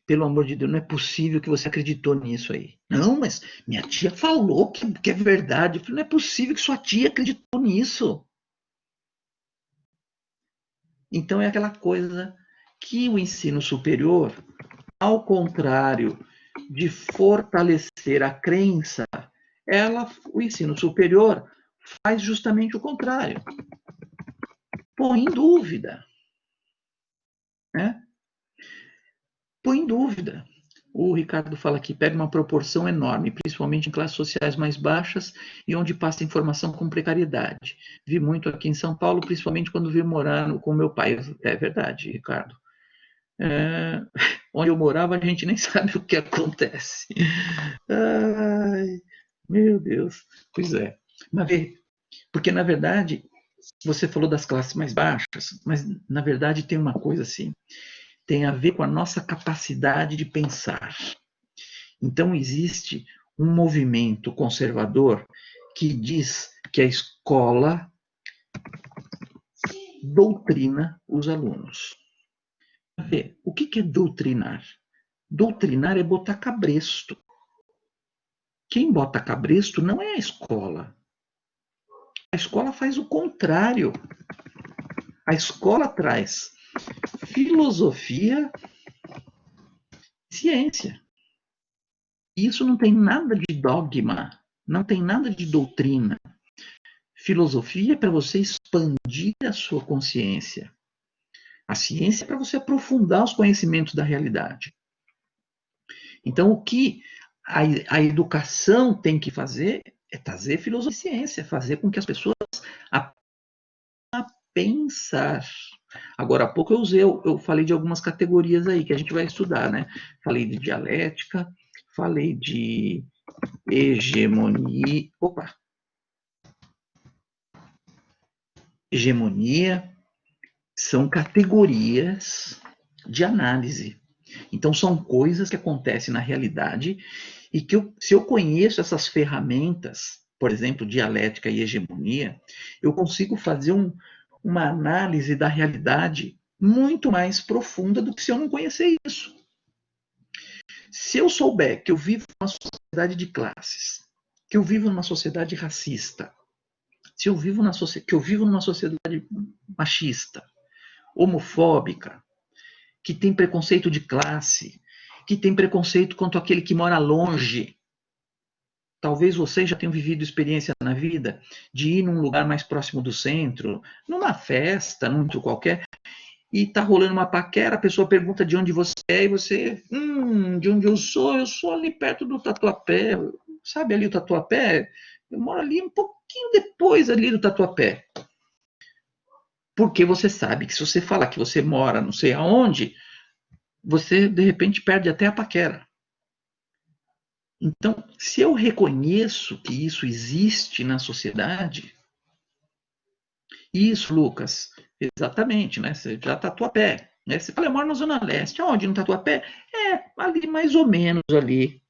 pelo amor de Deus, não é possível que você acreditou nisso aí. Não, mas minha tia falou que é verdade. Eu falei, não é possível que sua tia acreditou nisso. Então é aquela coisa que o ensino superior, ao contrário de fortalecer a crença, o ensino superior faz justamente o contrário. Põe em dúvida. Né? Põe em dúvida. O Ricardo fala que pega uma proporção enorme, principalmente em classes sociais mais baixas e onde passa informação com precariedade. Vi muito aqui em São Paulo, principalmente quando vim morar com meu pai. É verdade, Ricardo. Onde eu morava, a gente nem sabe o que acontece. Ai, meu Deus. Pois é. Mas, porque, na verdade, você falou das classes mais baixas, mas, na verdade, tem uma coisa assim. Tem a ver com a nossa capacidade de pensar. Então, existe um movimento conservador que diz que a escola doutrina os alunos. O que é doutrinar? Doutrinar é botar cabresto. Quem bota cabresto não é a escola. A escola faz o contrário. A escola traz filosofia e ciência. Isso não tem nada de dogma, não tem nada de doutrina. Filosofia é para você expandir a sua consciência. A ciência é para você aprofundar os conhecimentos da realidade. Então, o que a educação tem que fazer é trazer filosofia e ciência, fazer com que as pessoas aprendam a pensar. Agora há pouco eu falei de algumas categorias aí que a gente vai estudar, né? Falei de dialética, falei de hegemonia, são categorias de análise. Então, são coisas que acontecem na realidade e que se eu conheço essas ferramentas, por exemplo, dialética e hegemonia, eu consigo fazer uma análise da realidade muito mais profunda do que se eu não conhecer isso. Se eu souber que eu vivo numa sociedade de classes, que eu vivo numa sociedade racista, se eu vivo que eu vivo numa sociedade machista, homofóbica, que tem preconceito de classe, que tem preconceito contra aquele que mora longe. Talvez vocês já tenham vivido experiência na vida de ir num lugar mais próximo do centro, numa festa, num outro qualquer, e tá rolando uma paquera, a pessoa pergunta de onde você é, e você, de onde eu sou ali perto do Tatuapé, sabe ali o Tatuapé? Eu moro ali um pouquinho depois ali do Tatuapé. Porque você sabe que se você falar que você mora não sei aonde, você de repente perde até a paquera. Então, se eu reconheço que isso existe na sociedade, isso, Lucas, exatamente, né? Você já Tatuapé, né? Você fala, eu moro na Zona Leste, aonde no Tatuapé? É, ali mais ou menos ali.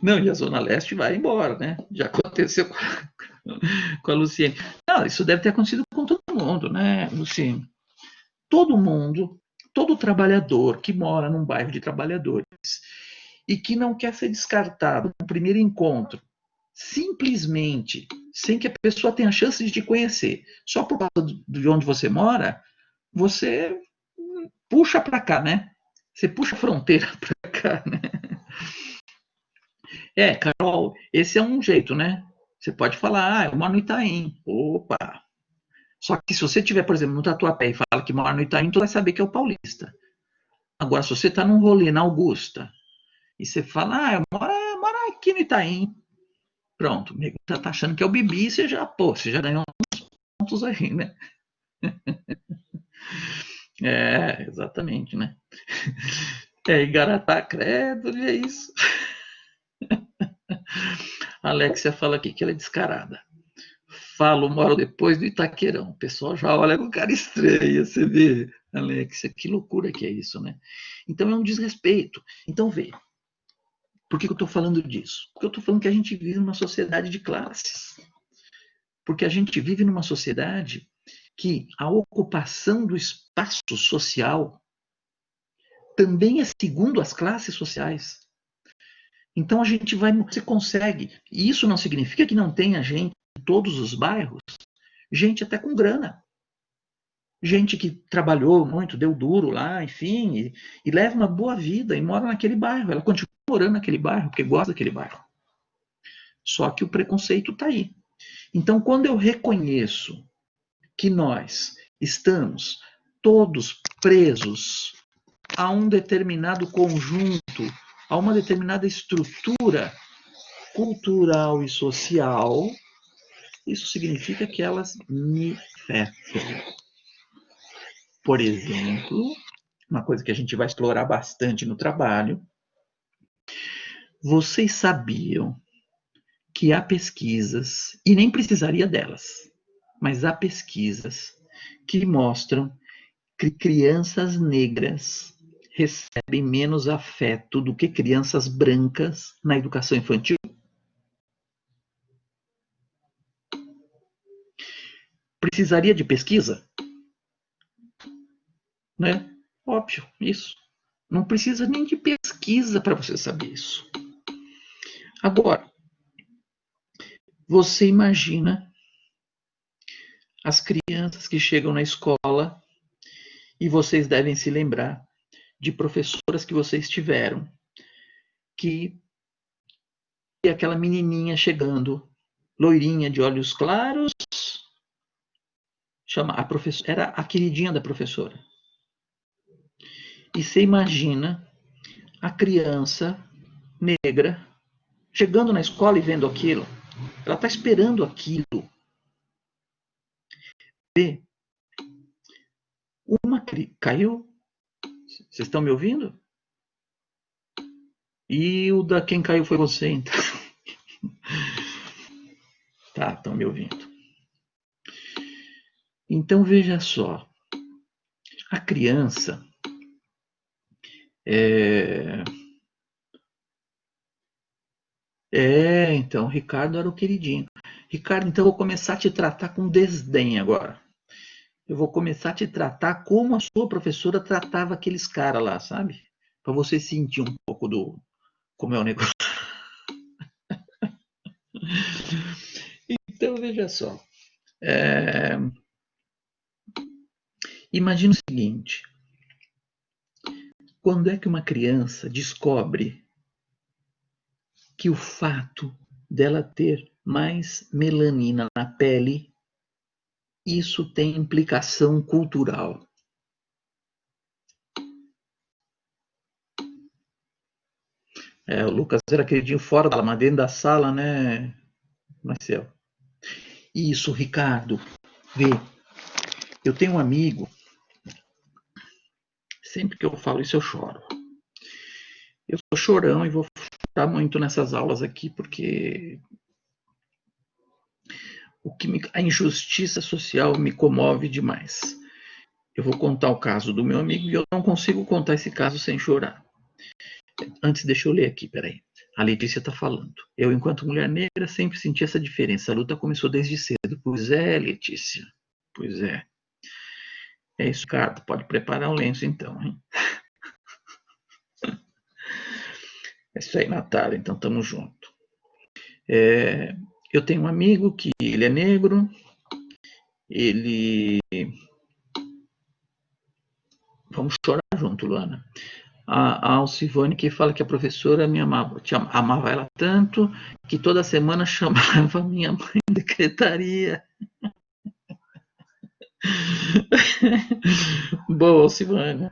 Não, e a Zona Leste vai embora, né? Já aconteceu com a Luciene. Não, isso deve ter acontecido com todo mundo, né, Luciene? Todo mundo, todo trabalhador que mora num bairro de trabalhadores e que não quer ser descartado no primeiro encontro, simplesmente, sem que a pessoa tenha chance de te conhecer, só por causa de onde você mora, você puxa para cá, né? Você puxa a fronteira para cá, né? É, Carol, esse é um jeito, né? Você pode falar, eu moro no Itaim. Opa! Só que se você tiver, por exemplo, no Tatuapé e fala que mora no Itaim, tu vai saber que é o paulista. Agora, se você está num rolê na Augusta e você fala, eu moro aqui no Itaim. Pronto, o nego já tá achando que é o Bibi, você já ganhou uns pontos aí, né? É, exatamente, né? É, Igaratá, credo, é isso. A Alexia fala aqui que ela é descarada. Falo, moro depois do Itaquerão. O pessoal já olha com cara estranha, você vê, Alexia, que loucura que é isso, né? Então é um desrespeito. Então vê, por que eu estou falando disso? Porque eu estou falando que a gente vive numa sociedade de classes. Porque a gente vive numa sociedade que a ocupação do espaço social também é segundo as classes sociais. Então a gente vai, você consegue, e isso não significa que não tenha gente em todos os bairros, gente até com grana, gente que trabalhou muito, deu duro lá, enfim, e leva uma boa vida e mora naquele bairro, ela continua morando naquele bairro, porque gosta daquele bairro. Só que o preconceito está aí. Então, quando eu reconheço que nós estamos todos presos a um determinado conjunto, a uma determinada estrutura cultural e social, isso significa que elas me afetam. Por exemplo, uma coisa que a gente vai explorar bastante no trabalho, vocês sabiam que há pesquisas, e nem precisaria delas, mas há pesquisas que mostram que crianças negras recebem menos afeto do que crianças brancas na educação infantil? Precisaria de pesquisa? Né? Óbvio, isso. Não precisa nem de pesquisa para você saber isso. Agora, você imagina as crianças que chegam na escola e vocês devem se lembrar de professoras que vocês tiveram que e aquela menininha chegando, loirinha de olhos claros, chama a professora, era a queridinha da professora. E você imagina a criança negra chegando na escola e vendo aquilo. Ela está esperando aquilo. Vê, caiu? Vocês estão me ouvindo? E o da quem caiu foi você, então. Tá, estão me ouvindo. Então veja só. A criança então, Ricardo era o queridinho. Ricardo, então eu vou começar a te tratar com desdém agora. Eu vou começar a te tratar como a sua professora tratava aqueles caras lá, sabe? Para você sentir um pouco do como é o negócio. Então, veja só. Imagina o seguinte: quando é que uma criança descobre que o fato dela ter mais melanina na pele, isso tem implicação cultural? O Lucas era queridinho fora da sala, mas dentro da sala, né, Marcelo? Isso, Ricardo. Vê, eu tenho um amigo, sempre que eu falo isso eu choro. Eu sou chorão e vou chorar muito nessas aulas aqui, porque a injustiça social me comove demais. Eu vou contar o caso do meu amigo e eu não consigo contar esse caso sem chorar. Antes, deixa eu ler aqui, peraí. A Letícia está falando. Eu, enquanto mulher negra, sempre senti essa diferença. A luta começou desde cedo. Pois é, Letícia. Pois é. É isso, Ricardo. Pode preparar o lenço, então, hein? É isso aí, Natália. Então, tamo junto. Eu tenho um amigo que ele é negro. Ele... Vamos chorar junto, Luana. A Alcivane que fala que a professora me amava, amava ela tanto que toda semana chamava minha mãe de secretaria. Boa, Alcivane.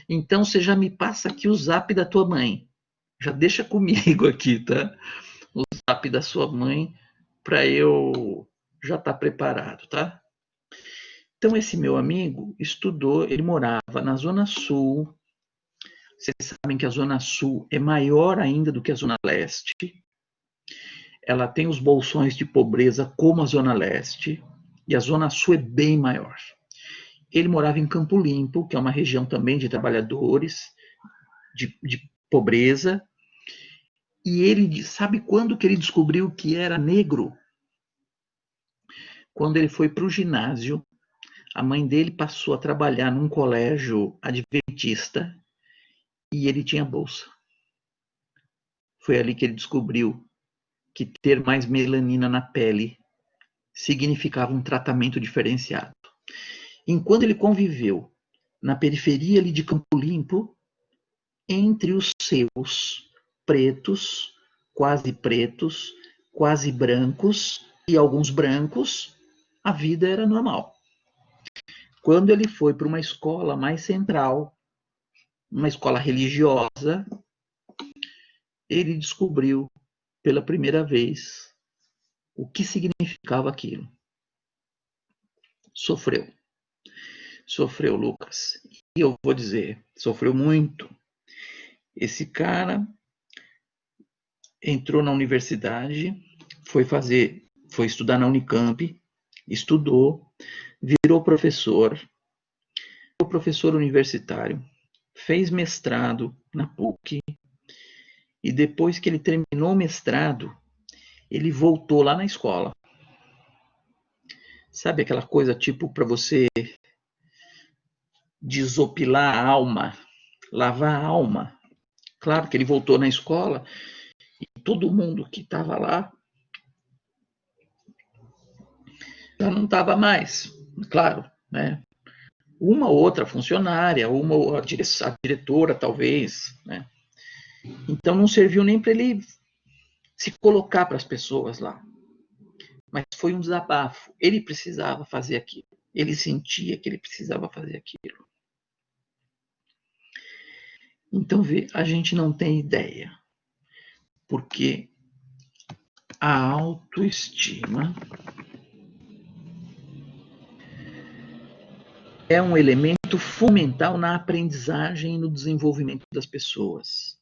Então você já me passa aqui o zap da tua mãe. Já deixa comigo aqui, tá? O zap da sua mãe para eu já estar preparado, tá? Então esse meu amigo estudou, ele morava na Zona Sul. Vocês sabem que a Zona Sul é maior ainda do que a Zona Leste. Ela tem os bolsões de pobreza como a Zona Leste, e a Zona Sul é bem maior. Ele morava em Campo Limpo, que é uma região também de trabalhadores, de pobreza, e ele sabe quando que ele descobriu que era negro? Quando ele foi para o ginásio, a mãe dele passou a trabalhar num colégio adventista e ele tinha bolsa. Foi ali que ele descobriu que ter mais melanina na pele significava um tratamento diferenciado. Enquanto ele conviveu na periferia ali de Campo Limpo, entre os seus pretos, quase brancos e alguns brancos, a vida era normal. Quando ele foi para uma escola mais central, uma escola religiosa, ele descobriu pela primeira vez o que significava aquilo. Sofreu. Sofreu, Lucas. E eu vou dizer, sofreu muito. Esse cara entrou na universidade, foi estudar na Unicamp, estudou, virou professor universitário, fez mestrado na PUC, e depois que ele terminou o mestrado, ele voltou lá na escola. Sabe aquela coisa tipo para você desopilar a alma, lavar a alma? Claro que ele voltou na escola e todo mundo que estava lá já não estava mais, claro, né? Uma ou outra funcionária, a diretora talvez, né? Então não serviu nem para ele se colocar para as pessoas lá. Mas foi um desabafo. Ele precisava fazer aquilo. Ele sentia que ele precisava fazer aquilo. Então, a gente não tem ideia. Porque a autoestima é um elemento fundamental na aprendizagem e no desenvolvimento das pessoas.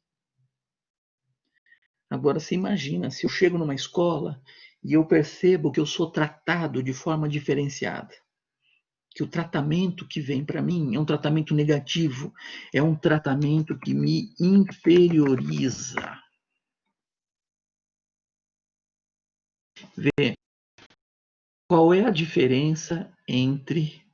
Agora, você imagina, se eu chego numa escola e eu percebo que eu sou tratado de forma diferenciada, que o tratamento que vem para mim é um tratamento negativo, é um tratamento que me inferioriza. Vê, qual é a diferença entre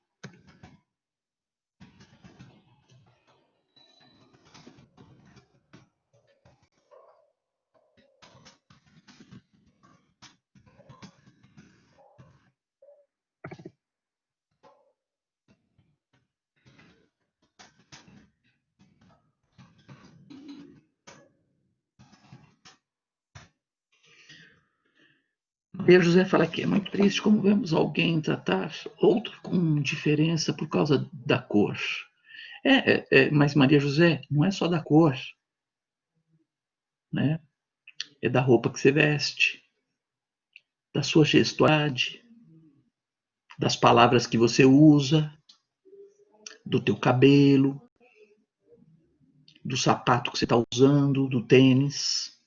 Maria José fala que é muito triste como vemos alguém tratar outro com diferença por causa da cor. Mas Maria José, não é só da cor, né? É da roupa que você veste, da sua gestualidade, das palavras que você usa, do teu cabelo, do sapato que você está usando, do tênis,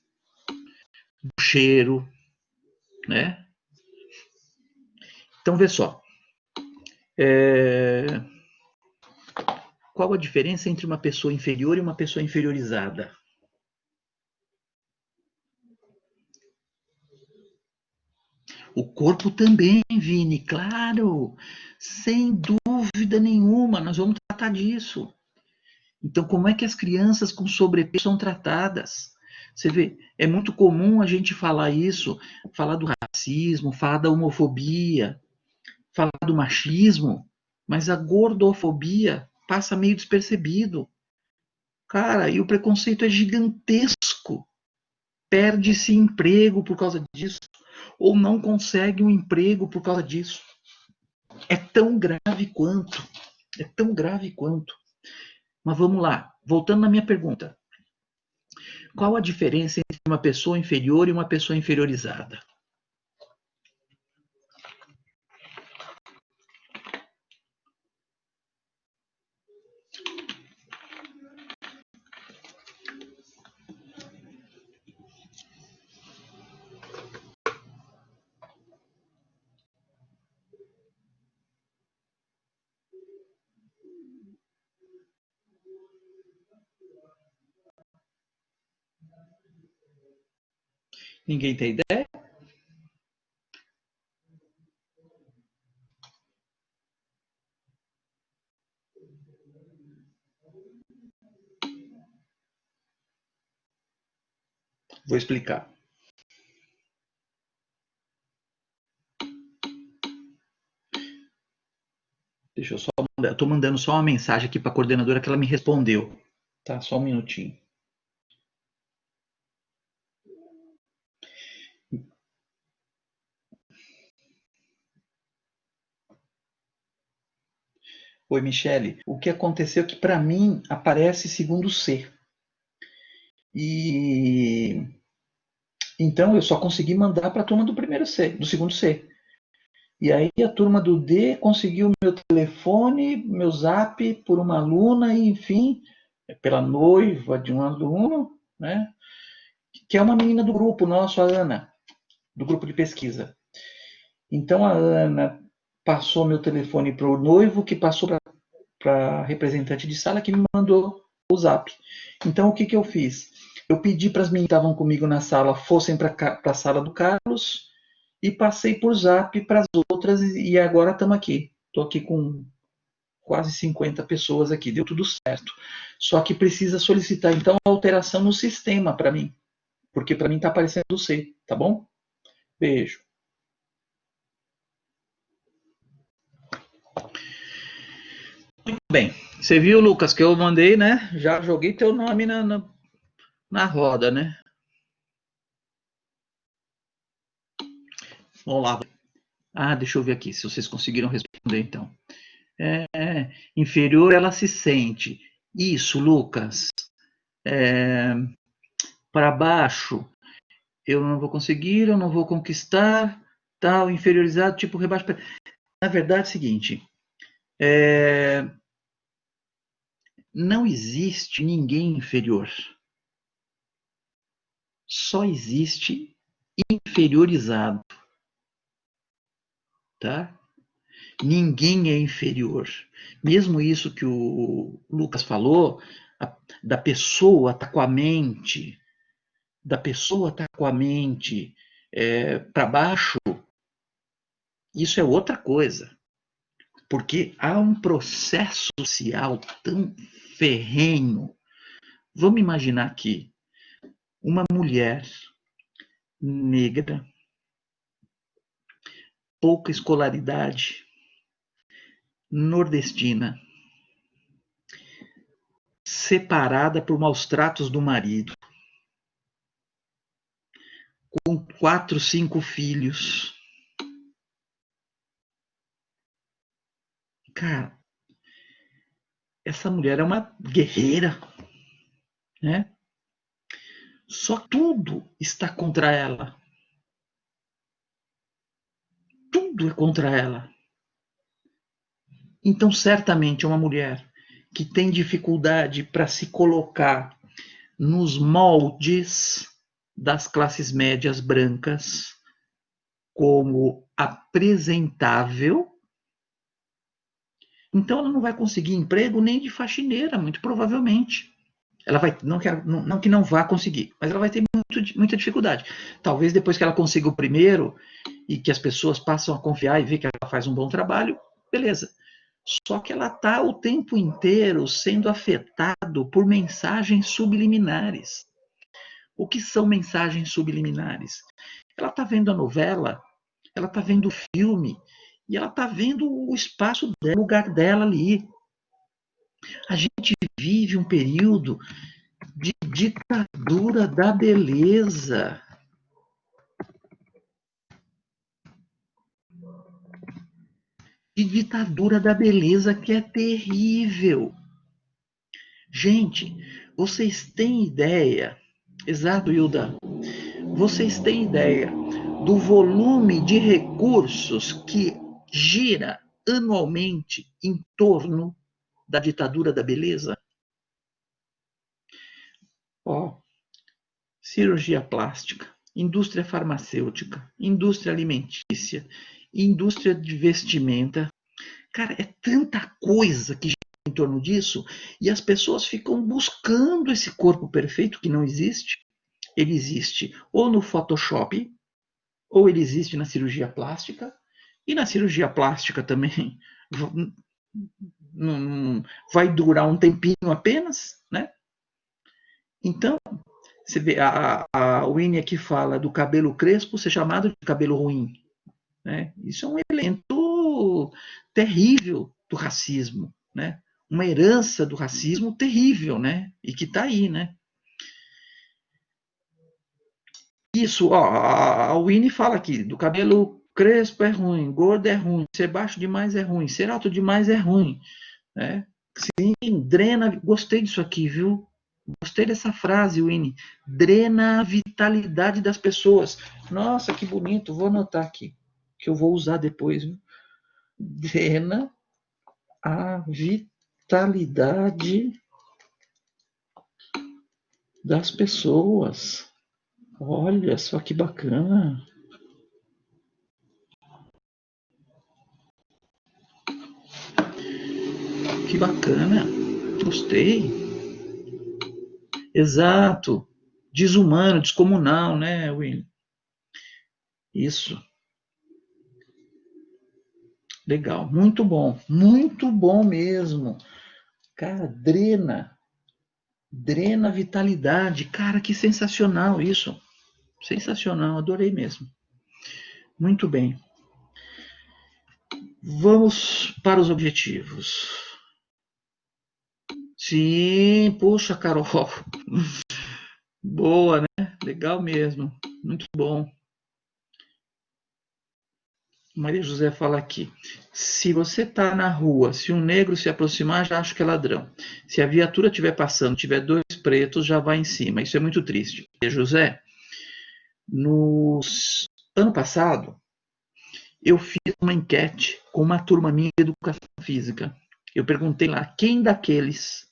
do cheiro, né? Então, vê só. Qual a diferença entre uma pessoa inferior e uma pessoa inferiorizada? O corpo também, Vini, claro, sem dúvida nenhuma, nós vamos tratar disso. Então, como é que as crianças com sobrepeso são tratadas? Você vê, é muito comum a gente falar isso, falar do racismo, falar da homofobia, falar do machismo, mas a gordofobia passa meio despercebido. Cara, e o preconceito é gigantesco. Perde-se emprego por causa disso, ou não consegue um emprego por causa disso. É tão grave quanto. É tão grave quanto. Mas vamos lá, voltando na minha pergunta. Qual a diferença entre uma pessoa inferior e uma pessoa inferiorizada? Ninguém tem ideia? Vou explicar. Deixa eu só mandar. Estou mandando só uma mensagem aqui para a coordenadora que ela me respondeu. Tá, só um minutinho. Oi, Michele. O que aconteceu é que para mim aparece segundo C. E então eu só consegui mandar para a turma do primeiro C, do segundo C. E aí a turma do D conseguiu meu telefone, meu zap por uma aluna e, enfim, pela noiva de um aluno, né? Que é uma menina do grupo nosso, a Ana, do grupo de pesquisa. Então a Ana passou meu telefone para o noivo, que passou para a representante de sala, que me mandou o zap. Então o que eu fiz? Eu pedi para as meninas que estavam comigo na sala fossem para a sala do Carlos e passei por zap para as outras e agora estamos aqui. Estou aqui com quase 50 pessoas aqui, deu tudo certo. Só que precisa solicitar então a alteração no sistema para mim, porque para mim está aparecendo C, tá bom? Beijo. Muito bem. Você viu, Lucas, que eu mandei, né? Já joguei teu nome na roda, né? Vamos lá. Ah, deixa eu ver aqui se vocês conseguiram responder então. Inferior ela se sente. Isso, Lucas. Para baixo, eu não vou conseguir, eu não vou conquistar, tal, inferiorizado, tipo rebaixo. Na verdade é o seguinte, não existe ninguém inferior. Só existe inferiorizado, tá? Ninguém é inferior. Mesmo isso que o Lucas falou, da pessoa estar com a mente, para baixo, isso é outra coisa. Porque há um processo social tão ferrenho. Vamos imaginar aqui uma mulher negra, pouca escolaridade, nordestina, separada por maus tratos do marido, com 4, 5 filhos. Cara, essa mulher é uma guerreira, né? Só tudo está contra ela. Tudo é contra ela. Então, certamente, é uma mulher que tem dificuldade para se colocar nos moldes das classes médias brancas como apresentável. Então, ela não vai conseguir emprego nem de faxineira, muito provavelmente. Ela vai, não que não vá conseguir, mas ela vai ter muita dificuldade. Talvez depois que ela consiga o primeiro e que as pessoas passam a confiar e ver que ela faz um bom trabalho, beleza. Só que ela está o tempo inteiro sendo afetado por mensagens subliminares. O que são mensagens subliminares? Ela está vendo a novela, ela está vendo o filme, e ela está vendo o espaço dela, o lugar dela ali. A gente vive um período de ditadura da beleza. De ditadura da beleza que é terrível. Gente, vocês têm ideia, exato, Hilda, vocês têm ideia do volume de recursos que gira anualmente em torno da ditadura da beleza? Ó, cirurgia plástica, indústria farmacêutica, indústria alimentícia, indústria de vestimenta. Cara, é tanta coisa que gira em torno disso e as pessoas ficam buscando esse corpo perfeito que não existe. Ele existe ou no Photoshop, ou ele existe na cirurgia plástica, e na cirurgia plástica também vai durar um tempinho apenas, né? Então, você vê, a Winnie aqui fala do cabelo crespo ser chamado de cabelo ruim. Né? Isso é um elemento terrível do racismo, né? Uma herança do racismo terrível, né? E que está aí, né? Isso, ó, a Winnie fala aqui, do cabelo crespo é ruim, gordo é ruim, ser baixo demais é ruim, ser alto demais é ruim, né? Sim, drena, gostei disso aqui, viu? Gostei dessa frase, Winnie. Drena a vitalidade das pessoas. Nossa, que bonito, vou anotar aqui, que eu vou usar depois, viu? Drena a vitalidade das pessoas. Olha só que bacana. Que bacana. Gostei. Exato. Desumano, descomunal, né, Will? Isso. Legal. Muito bom. Muito bom mesmo. Cara, drena. Drena a vitalidade. Cara, que sensacional isso. Sensacional. Adorei mesmo. Muito bem. Vamos para os objetivos. Sim, puxa, Carol. Boa, né? Legal mesmo. Muito bom. Maria José fala aqui. Se você está na rua, se um negro se aproximar, já acho que é ladrão. Se a viatura estiver passando, tiver dois pretos, já vai em cima. Isso é muito triste. Maria José, no ano passado, eu fiz uma enquete com uma turma minha de educação física. Eu perguntei lá quem daqueles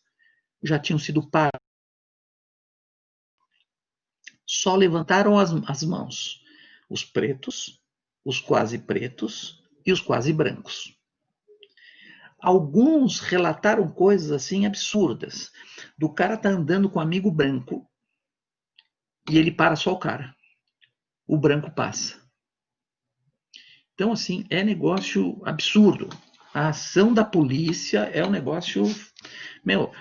já tinham sido parados. Só levantaram as mãos os pretos, os quase pretos e os quase brancos. Alguns relataram coisas assim absurdas. Do cara tá andando com um amigo branco e ele para só o cara. O branco passa. Então, assim, é negócio absurdo. A ação da polícia é um negócio. Meu,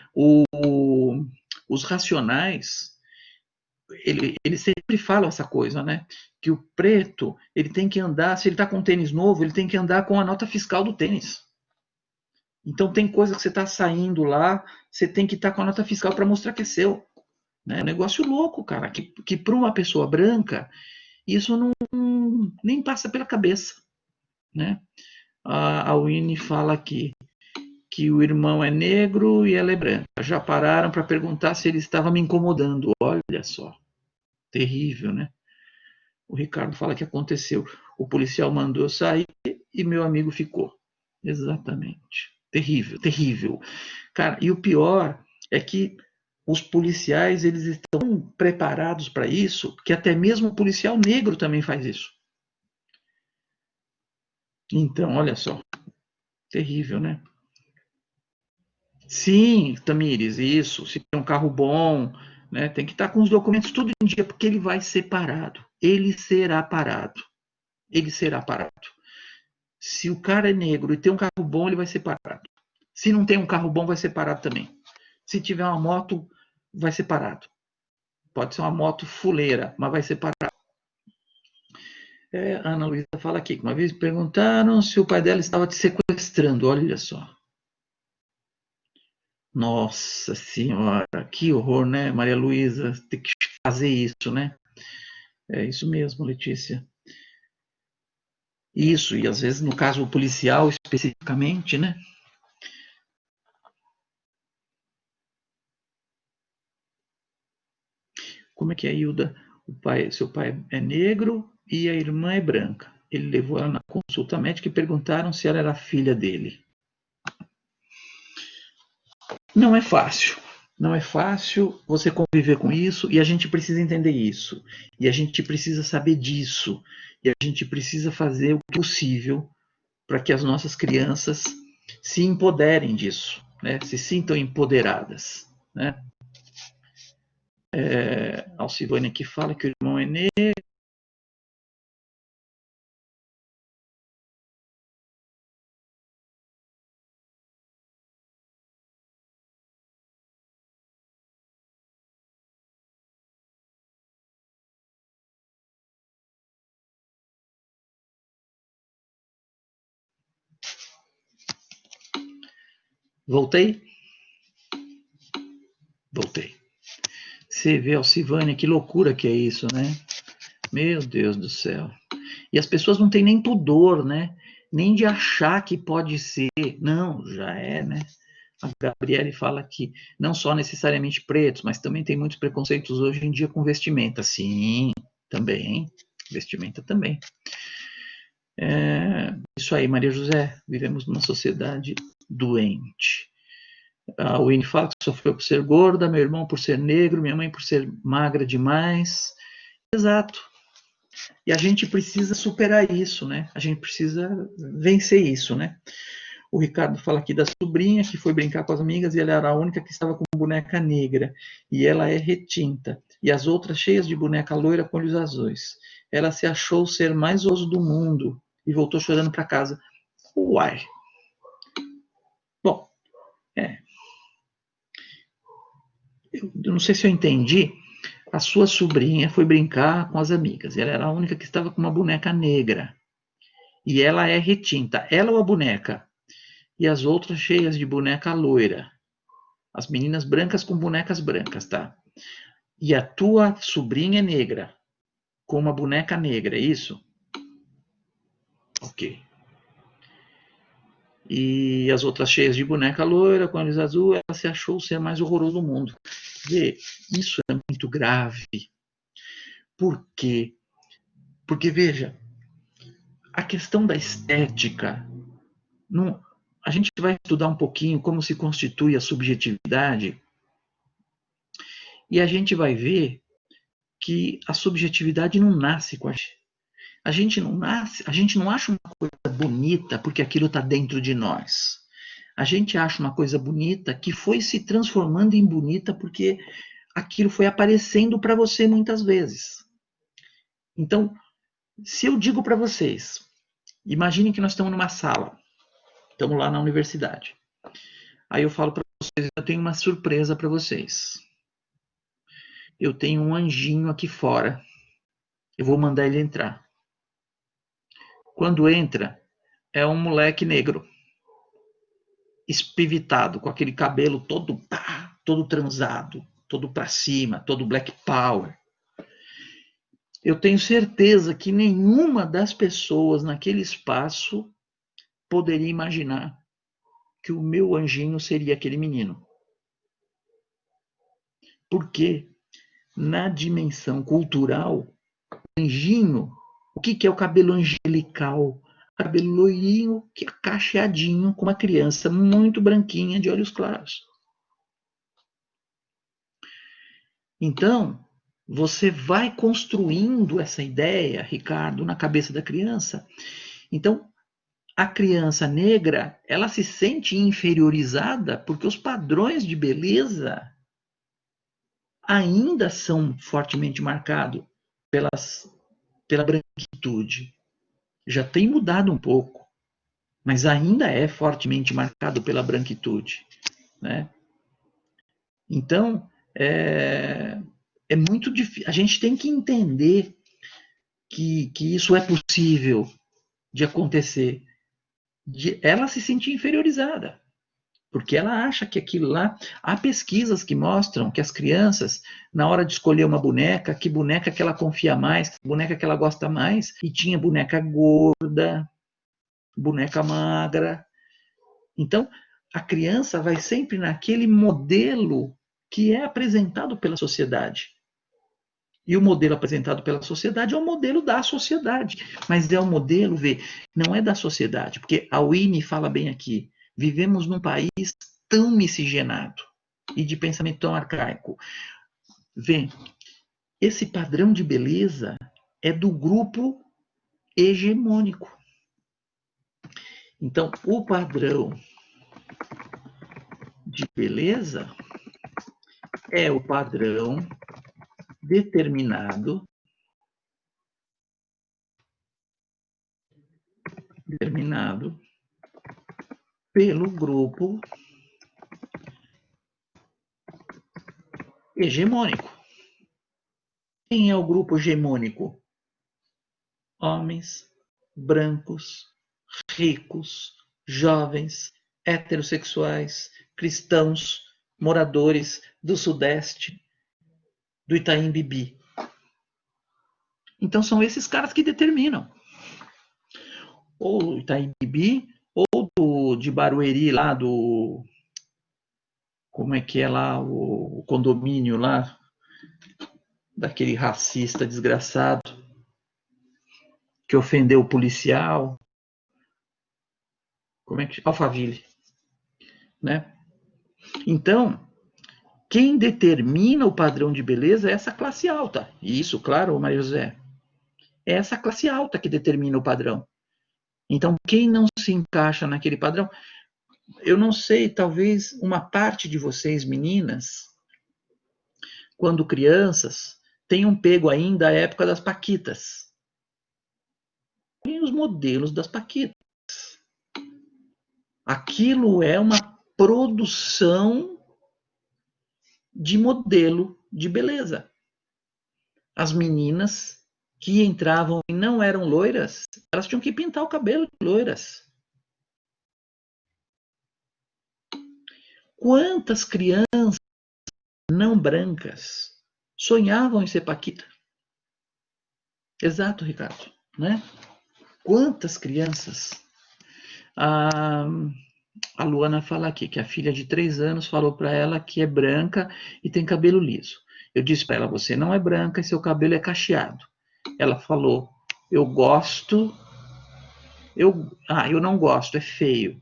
os Racionais, eles sempre falam essa coisa, né? Que o preto, ele tem que andar, se ele está com um tênis novo, ele tem que andar com a nota fiscal do tênis. Então, tem coisa que você está saindo lá, você tem que estar com a nota fiscal para mostrar que é seu. Né? É um negócio louco, cara, que para uma pessoa branca, isso não nem passa pela cabeça. Né? A Winnie fala aqui que o irmão é negro e ela é branca. Já pararam para perguntar se ele estava me incomodando. Olha só, terrível, né? O Ricardo fala que aconteceu. O policial mandou sair e meu amigo ficou. Exatamente. Terrível, terrível. Cara, e o pior é que os policiais, eles estão preparados para isso, que até mesmo o policial negro também faz isso. Então, olha só, terrível, né? Sim, Tamires, isso. Se tem um carro bom, né, tem que estar com os documentos tudo em dia, porque ele vai ser parado. Ele será parado. Ele será parado. Se o cara é negro e tem um carro bom, ele vai ser parado. Se não tem um carro bom, vai ser parado também. Se tiver uma moto, vai ser parado. Pode ser uma moto fuleira, mas vai ser parado. A Ana Luísa fala aqui, que uma vez perguntaram se o pai dela estava te sequestrando. Olha só. Nossa senhora, que horror, né, Maria Luísa? Ter que fazer isso, né? É isso mesmo, Letícia. Isso, e às vezes, no caso policial especificamente, né? Como é que é, Hilda? Seu pai é negro e a irmã é branca. Ele levou ela na consulta médica e perguntaram se ela era filha dele. Não é fácil. Não é fácil você conviver com isso e a gente precisa entender isso. E a gente precisa saber disso. E a gente precisa fazer o possível para que as nossas crianças se empoderem disso, né? Se sintam empoderadas. Né? Alcivânia aqui fala que o irmão é negro. Voltei? Voltei. Você vê, Alcivânia, que loucura que é isso, né? Meu Deus do céu. E as pessoas não têm nem pudor, né? Nem de achar que pode ser. Não, já é, né? A Gabriele fala que não só necessariamente pretos, mas também tem muitos preconceitos hoje em dia com vestimenta. Sim, também. Vestimenta também. Isso aí, Maria José. Vivemos numa sociedade doente. A Winnie fala que sofreu por ser gorda, meu irmão por ser negro, minha mãe por ser magra demais. Exato. E a gente precisa superar isso, né? A gente precisa vencer isso, né? O Ricardo fala aqui da sobrinha que foi brincar com as amigas e ela era a única que estava com boneca negra e ela é retinta e as outras cheias de boneca loira com olhos azuis. Ela se achou ser mais oso do mundo e voltou chorando para casa. Uai. Bom, eu não sei se eu entendi. A sua sobrinha foi brincar com as amigas. Ela era a única que estava com uma boneca negra. E ela é retinta. Ela ou a boneca? E as outras cheias de boneca loira. As meninas brancas com bonecas brancas, tá? E a tua sobrinha é negra, com uma boneca negra, é isso? Ok. E as outras cheias de boneca loira, com olhos azul, ela se achou ser mais horroroso do mundo. Vê, isso é muito grave. Por quê? Porque, veja, a questão da estética, não, a gente vai estudar um pouquinho como se constitui a subjetividade e a gente vai ver que a subjetividade não nasce com a gente. A gente não nasce, a gente não acha uma coisa bonita porque aquilo está dentro de nós. A gente acha uma coisa bonita que foi se transformando em bonita porque aquilo foi aparecendo para você muitas vezes. Então, se eu digo para vocês, imaginem que nós estamos numa sala, estamos lá na universidade. Aí eu falo para vocês, eu tenho uma surpresa para vocês. Eu tenho um anjinho aqui fora. Eu vou mandar ele entrar. Quando entra, é um moleque negro, espivitado, com aquele cabelo todo todo transado, todo para cima, todo black power. Eu tenho certeza que nenhuma das pessoas naquele espaço poderia imaginar que o meu anjinho seria aquele menino. Porque na dimensão cultural, anjinho, o que é o cabelo angelical? Cabelo loirinho, que é cacheadinho, com uma criança muito branquinha de olhos claros. Então, você vai construindo essa ideia, Ricardo, na cabeça da criança. Então, a criança negra, ela se sente inferiorizada porque os padrões de beleza ainda são fortemente marcados pela branquitude. Já tem mudado um pouco, mas ainda é fortemente marcado pela branquitude, né? Então, é muito difícil. A gente tem que entender que isso é possível de acontecer. De ela se sentir inferiorizada, porque ela acha que aquilo lá. Há pesquisas que mostram que as crianças, na hora de escolher uma boneca, que boneca que ela confia mais, que boneca que ela gosta mais, e tinha boneca gorda, boneca magra. Então, a criança vai sempre naquele modelo que é apresentado pela sociedade. E o modelo apresentado pela sociedade é o modelo da sociedade, mas é o modelo, não é da sociedade, porque a Winnie fala bem aqui, vivemos num país tão miscigenado e de pensamento tão arcaico. Vê, esse padrão de beleza é do grupo hegemônico. Então, o padrão de beleza é o padrão determinado pelo grupo hegemônico. Quem é o grupo hegemônico? Homens brancos, ricos, jovens, heterossexuais, cristãos, moradores do Sudeste, do Itaim Bibi. Então são esses caras que determinam. Ou do Itaim Bibi, ou de Barueri, lá do... Como é que é lá o condomínio lá? Daquele racista desgraçado que ofendeu o policial. Como é que... Alphaville. Né? Então, quem determina o padrão de beleza é essa classe alta. E isso, claro, Maria José, é essa classe alta que determina o padrão. Então, quem não se encaixa naquele padrão, eu não sei, talvez uma parte de vocês, meninas, quando crianças, tenham pego ainda a época das paquitas. Tem os modelos das paquitas. Aquilo é uma produção de modelo de beleza. As meninas que entravam e não eram loiras, elas tinham que pintar o cabelo de loiras. Quantas crianças não brancas sonhavam em ser paquita? Exato, Ricardo, né? Quantas crianças? A Luana fala aqui que a filha de 3 anos falou para ela que é branca e tem cabelo liso. Eu disse para ela, você não é branca e seu cabelo é cacheado. Ela falou, eu gosto, eu não gosto, é feio.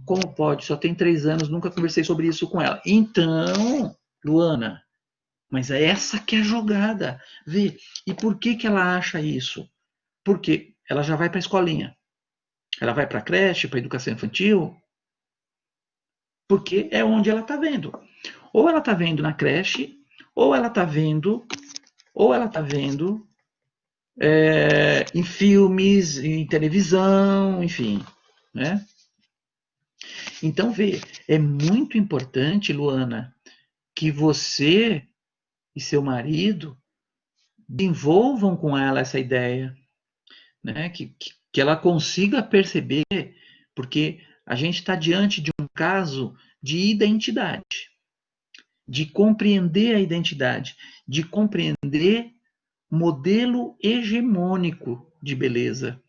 Como pode? Só tem 3 anos, nunca conversei sobre isso com ela. Então, Luana, mas é essa que é a jogada. Vê, e por que ela acha isso? Porque ela já vai para a escolinha. Ela vai para a creche, para a educação infantil, porque é onde ela está vendo. Ou ela está vendo na creche, ou ela está vendo, em filmes, em televisão, enfim, né? Então, vê, é muito importante, Luana, que você e seu marido desenvolvam com ela essa ideia, né? Que ela consiga perceber, porque a gente está diante de um caso de identidade, de compreender a identidade, de compreender modelo hegemônico de beleza.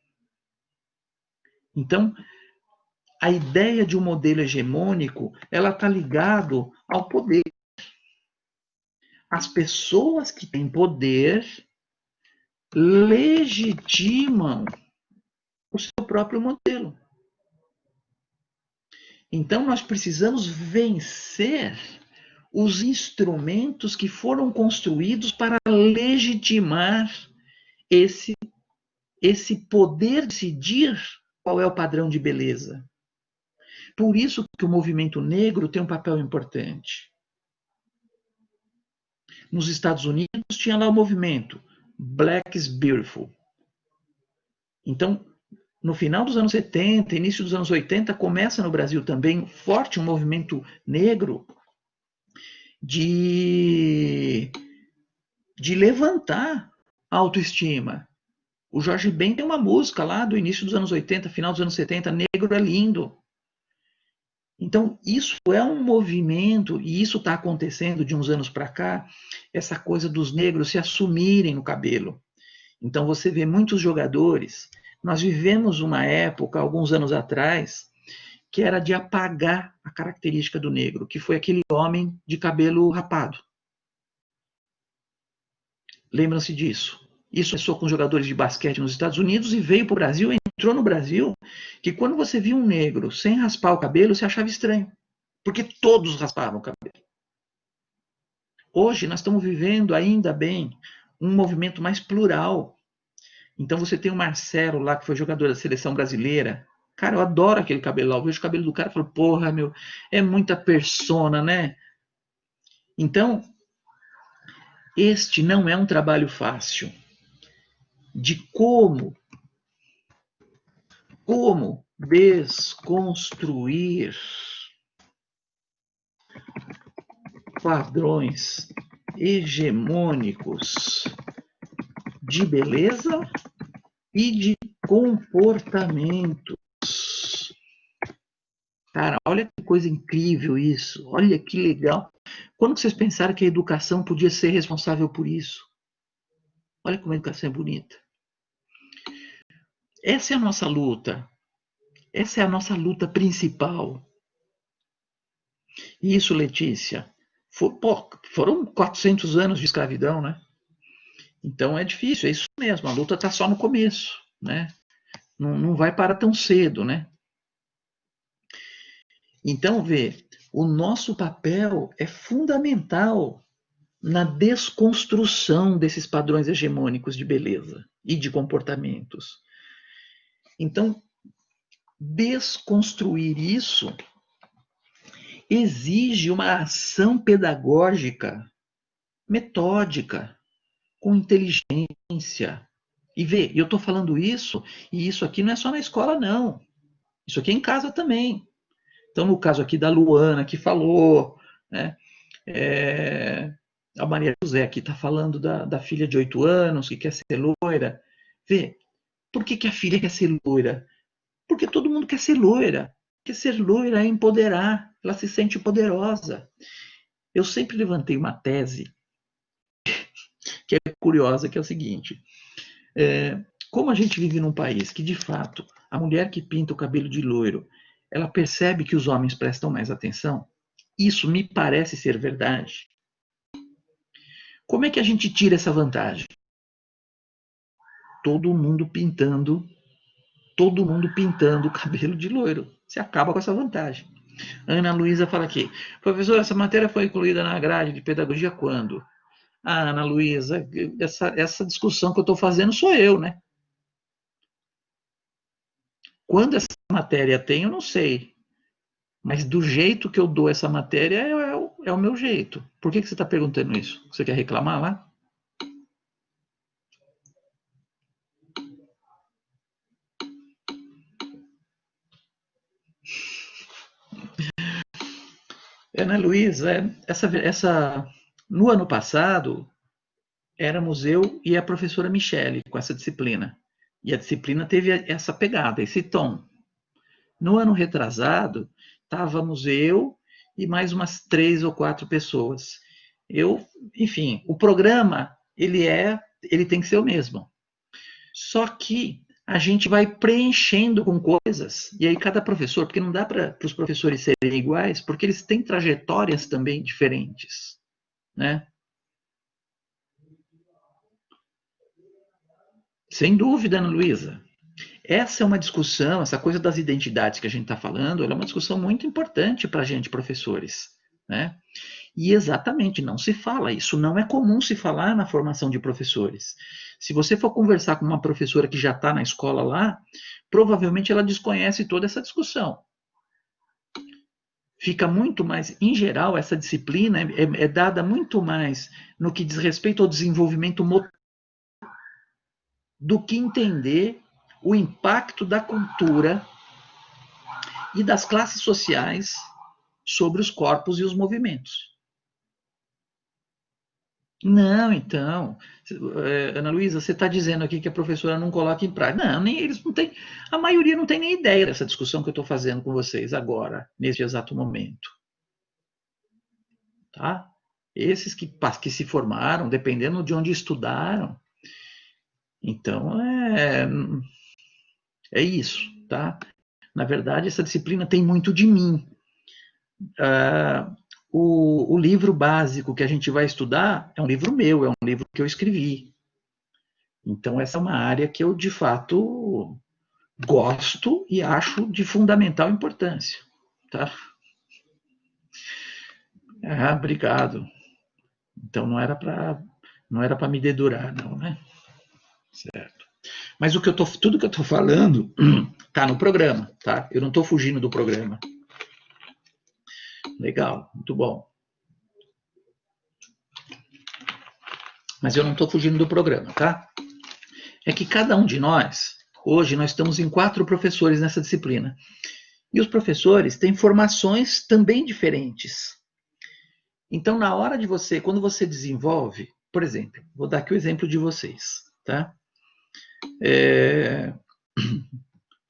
Então, a ideia de um modelo hegemônico, ela está ligado ao poder. As pessoas que têm poder legitimam o seu próprio modelo. Então, nós precisamos vencer os instrumentos que foram construídos para legitimar esse, esse poder decidir qual é o padrão de beleza. Por isso que o movimento negro tem um papel importante. Nos Estados Unidos tinha lá o movimento Black is Beautiful. Então, no final dos anos 70, início dos anos 80, começa no Brasil também forte um movimento negro de levantar a autoestima. O Jorge Ben tem uma música lá do início dos anos 80, final dos anos 70, Negro é Lindo. Então, isso é um movimento, e isso está acontecendo de uns anos para cá, essa coisa dos negros se assumirem no cabelo. Então, você vê muitos jogadores. Nós vivemos uma época, alguns anos atrás, que era de apagar a característica do negro, que foi aquele homem de cabelo rapado. Lembram-se disso? Isso começou com jogadores de basquete nos Estados Unidos e veio para o Brasil, entrou no Brasil, que quando você via um negro sem raspar o cabelo, você achava estranho, porque todos raspavam o cabelo. Hoje nós estamos vivendo, ainda bem, um movimento mais plural. Então você tem o Marcelo lá, que foi jogador da seleção brasileira. Cara, eu adoro aquele cabelo lá. Eu vejo o cabelo do cara e falo, porra, meu, é muita persona, né? Então, este não é um trabalho fácil de como desconstruir padrões hegemônicos de beleza e de comportamentos. Cara, olha que coisa incrível isso. Olha que legal. Quando vocês pensaram que a educação podia ser responsável por isso? Olha como a educação é bonita. Essa é a nossa luta. Essa é a nossa luta principal. E isso, Letícia, foram 400 anos de escravidão, né? Então é difícil, é isso mesmo. A luta está só no começo, né? Não vai parar tão cedo, né? Então, vê, o nosso papel é fundamental na desconstrução desses padrões hegemônicos de beleza e de comportamentos. Então, desconstruir isso exige uma ação pedagógica, metódica, com inteligência. E vê, eu estou falando isso, e isso aqui não é só na escola, não. Isso aqui é em casa também. Então, no caso aqui da Luana, que falou, né? A Maria José aqui está falando da filha de 8 anos que quer ser loira. Vê, por que a filha quer ser loira? Porque todo mundo quer ser loira. Porque ser loira é empoderar, ela se sente poderosa. Eu sempre levantei uma tese que é curiosa, que é o seguinte: como a gente vive num país que, de fato, a mulher que pinta o cabelo de loiro, ela percebe que os homens prestam mais atenção, isso me parece ser verdade. Como é que a gente tira essa vantagem? Todo mundo pintando o cabelo de loiro. Você acaba com essa vantagem. Ana Luísa fala aqui: professor, essa matéria foi incluída na grade de pedagogia quando? Ah, Ana Luísa, essa discussão que eu estou fazendo sou eu, né? Quando essa matéria tem, eu não sei. Mas do jeito que eu dou essa matéria é o meu jeito. Por que você está perguntando isso? Você quer reclamar lá? Ana Luísa, no ano passado, éramos eu e a professora Michele com essa disciplina. E a disciplina teve essa pegada, esse tom. No ano retrasado, estávamos eu e mais umas 3 ou 4 pessoas. Enfim, o programa, ele tem que ser o mesmo. Só que a gente vai preenchendo com coisas, e aí cada professor, porque não dá para os professores serem iguais, porque eles têm trajetórias também diferentes, né? Sem dúvida, Ana Luísa. Essa é uma discussão, essa coisa das identidades que a gente está falando, ela é uma discussão muito importante para a gente, professores, né? E exatamente, não se fala, isso não é comum se falar na formação de professores. Se você for conversar com uma professora que já está na escola lá, provavelmente ela desconhece toda essa discussão. Fica muito mais, em geral, essa disciplina é dada muito mais no que diz respeito ao desenvolvimento motor do que entender o impacto da cultura e das classes sociais sobre os corpos e os movimentos. Não, então, Ana Luísa, você está dizendo aqui que a professora não coloca em prática. Não, nem eles não têm, a maioria não tem nem ideia dessa discussão que eu estou fazendo com vocês agora, neste exato momento. Tá? Esses que se formaram, dependendo de onde estudaram. Então, é isso, tá? Na verdade, essa disciplina tem muito de mim. O livro básico que a gente vai estudar é um livro meu, é um livro que eu escrevi. Então, essa é uma área que eu, de fato, gosto e acho de fundamental importância. Tá? Obrigado. Então, não era para me dedurar, não, né? Certo. Mas tudo que eu estou falando está no programa, tá? Eu não estou fugindo do programa. Legal, muito bom. Mas eu não estou fugindo do programa, tá? É que cada um de nós, hoje nós estamos em 4 professores nessa disciplina. E os professores têm formações também diferentes. Então, na hora de você, quando você desenvolve, por exemplo, vou dar aqui o exemplo de vocês, tá?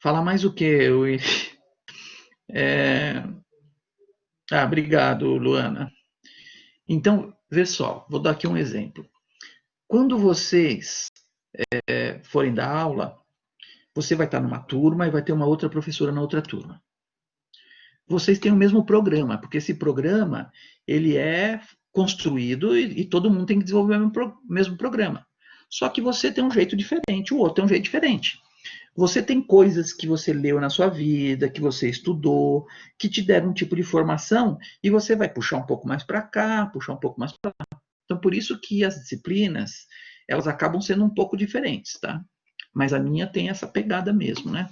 Falar mais o quê? Obrigado, Luana. Então, vê só, vou dar aqui um exemplo. Quando vocês forem dar aula, você vai estar numa turma e vai ter uma outra professora na outra turma. Vocês têm o mesmo programa, porque esse programa ele é construído e todo mundo tem que desenvolver o mesmo programa. Só que você tem um jeito diferente, o outro tem um jeito diferente. Você tem coisas que você leu na sua vida, que você estudou, que te deram um tipo de formação, e você vai puxar um pouco mais para cá, puxar um pouco mais para lá. Então, por isso que as disciplinas, elas acabam sendo um pouco diferentes, tá? Mas a minha tem essa pegada mesmo, né?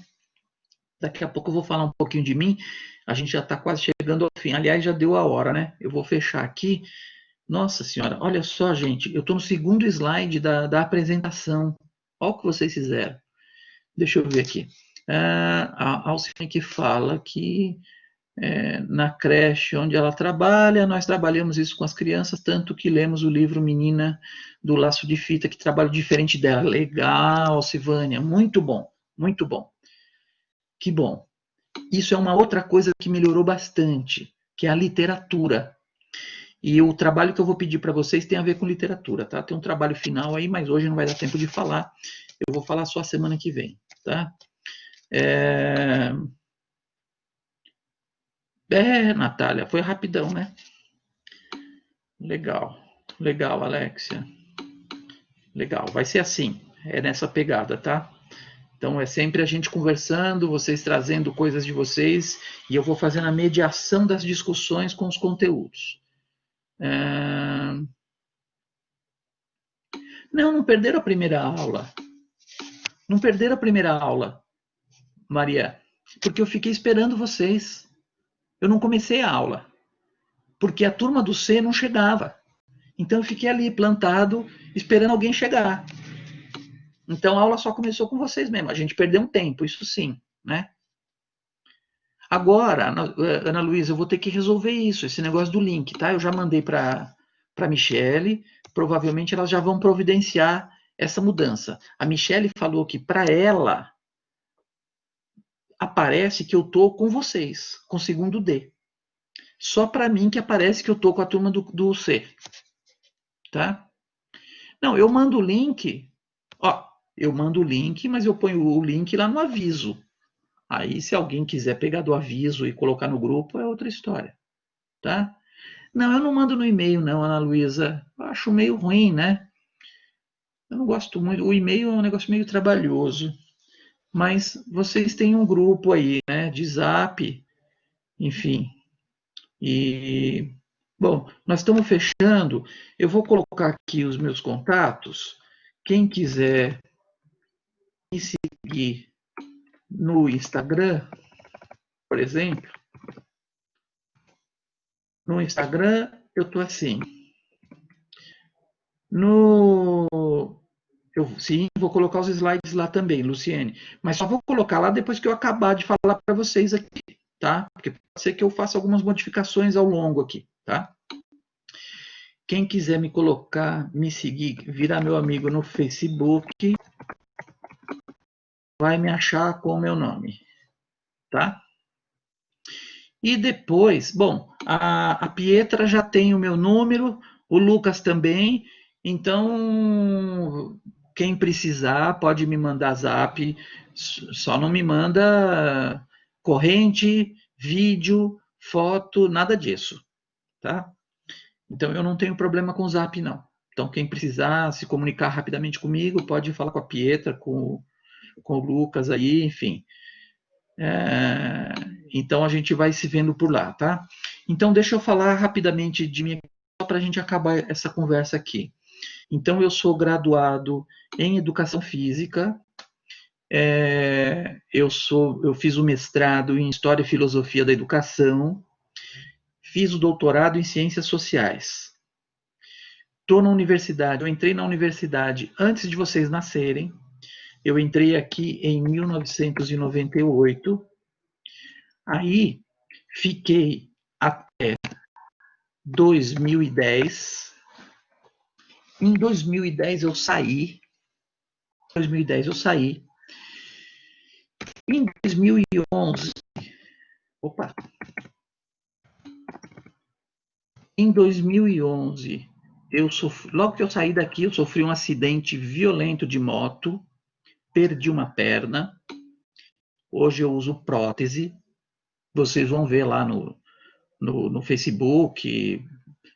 Daqui a pouco eu vou falar um pouquinho de mim. A gente já está quase chegando ao fim. Aliás, já deu a hora, né? Eu vou fechar aqui. Nossa senhora, olha só, gente. Eu estou no segundo slide da apresentação. Olha o que vocês fizeram. Deixa eu ver aqui. A Alcine que fala que na creche onde ela trabalha, nós trabalhamos isso com as crianças, tanto que lemos o livro Menina do Laço de Fita, que trabalha diferente dela. Legal, Silvânia. Muito bom, muito bom. Que bom. Isso é uma outra coisa que melhorou bastante, que é a literatura. E o trabalho que eu vou pedir para vocês tem a ver com literatura, tá? Tem um trabalho final aí, mas hoje não vai dar tempo de falar. Eu vou falar só a semana que vem, tá? Natália, foi rapidão, né? Legal, legal, Alexia. Legal, vai ser assim, é nessa pegada, tá? Então é sempre a gente conversando, vocês trazendo coisas de vocês, e eu vou fazendo a mediação das discussões com os conteúdos. Não perderam a primeira aula. Não perderam a primeira aula, Maria, porque eu fiquei esperando vocês. eu não comecei a aula, porque a turma do C não chegava. Então eu fiquei ali plantado, esperando alguém chegar. Então a aula só começou com vocês mesmo. A gente perdeu um tempo, isso sim, né? Agora, Ana Luísa, eu vou ter que resolver isso, esse negócio do link, tá? Eu já mandei para a Michele, provavelmente elas já vão providenciar essa mudança. A Michele falou que para ela aparece que eu tô com vocês, com o segundo D. Só para mim que aparece que eu tô com a turma do C, tá? Não, eu mando o link, ó, eu mando o link, mas eu ponho o link lá no aviso. Aí, se alguém quiser pegar do aviso e colocar no grupo, é outra história, tá? Não, eu não mando no e-mail, não, Ana Luísa. Eu acho meio ruim, né? Eu não gosto muito. O e-mail é um negócio meio trabalhoso. Mas vocês têm um grupo aí, né? De zap, enfim. E, bom, nós estamos fechando. Eu vou colocar aqui os meus contatos. Quem quiser me seguir no Instagram, por exemplo, no Instagram eu tô assim. No sim, vou colocar os slides lá também, Luciene. Mas só vou colocar lá depois que eu acabar de falar para vocês aqui, tá? Porque pode ser que eu faça algumas modificações ao longo aqui, tá? Quem quiser me colocar, me seguir, virar meu amigo no Facebook, vai me achar com o meu nome, tá? E depois, bom, a Pietra já tem o meu número, o Lucas também, então quem precisar pode me mandar zap, só não me manda corrente, vídeo, foto, nada disso, tá? Então eu não tenho problema com o zap, não. Então quem precisar se comunicar rapidamente comigo, pode falar com a Pietra, com o Lucas aí, enfim. É, então a gente vai se vendo por lá, tá? Então deixa eu falar rapidamente de mim só para a gente acabar essa conversa aqui. Então eu sou graduado em Educação Física, eu fiz o mestrado em História e Filosofia da Educação, fiz o doutorado em Ciências Sociais. Estou na universidade, eu entrei na universidade antes de vocês nascerem, eu entrei aqui em 1998, aí fiquei até 2010. Em 2010 eu saí. Em 2010 eu saí. Em 2011, opa. Em 2011, logo que eu saí daqui, eu sofri um acidente violento de moto, perdi uma perna. Hoje eu uso prótese. Vocês vão ver lá no Facebook,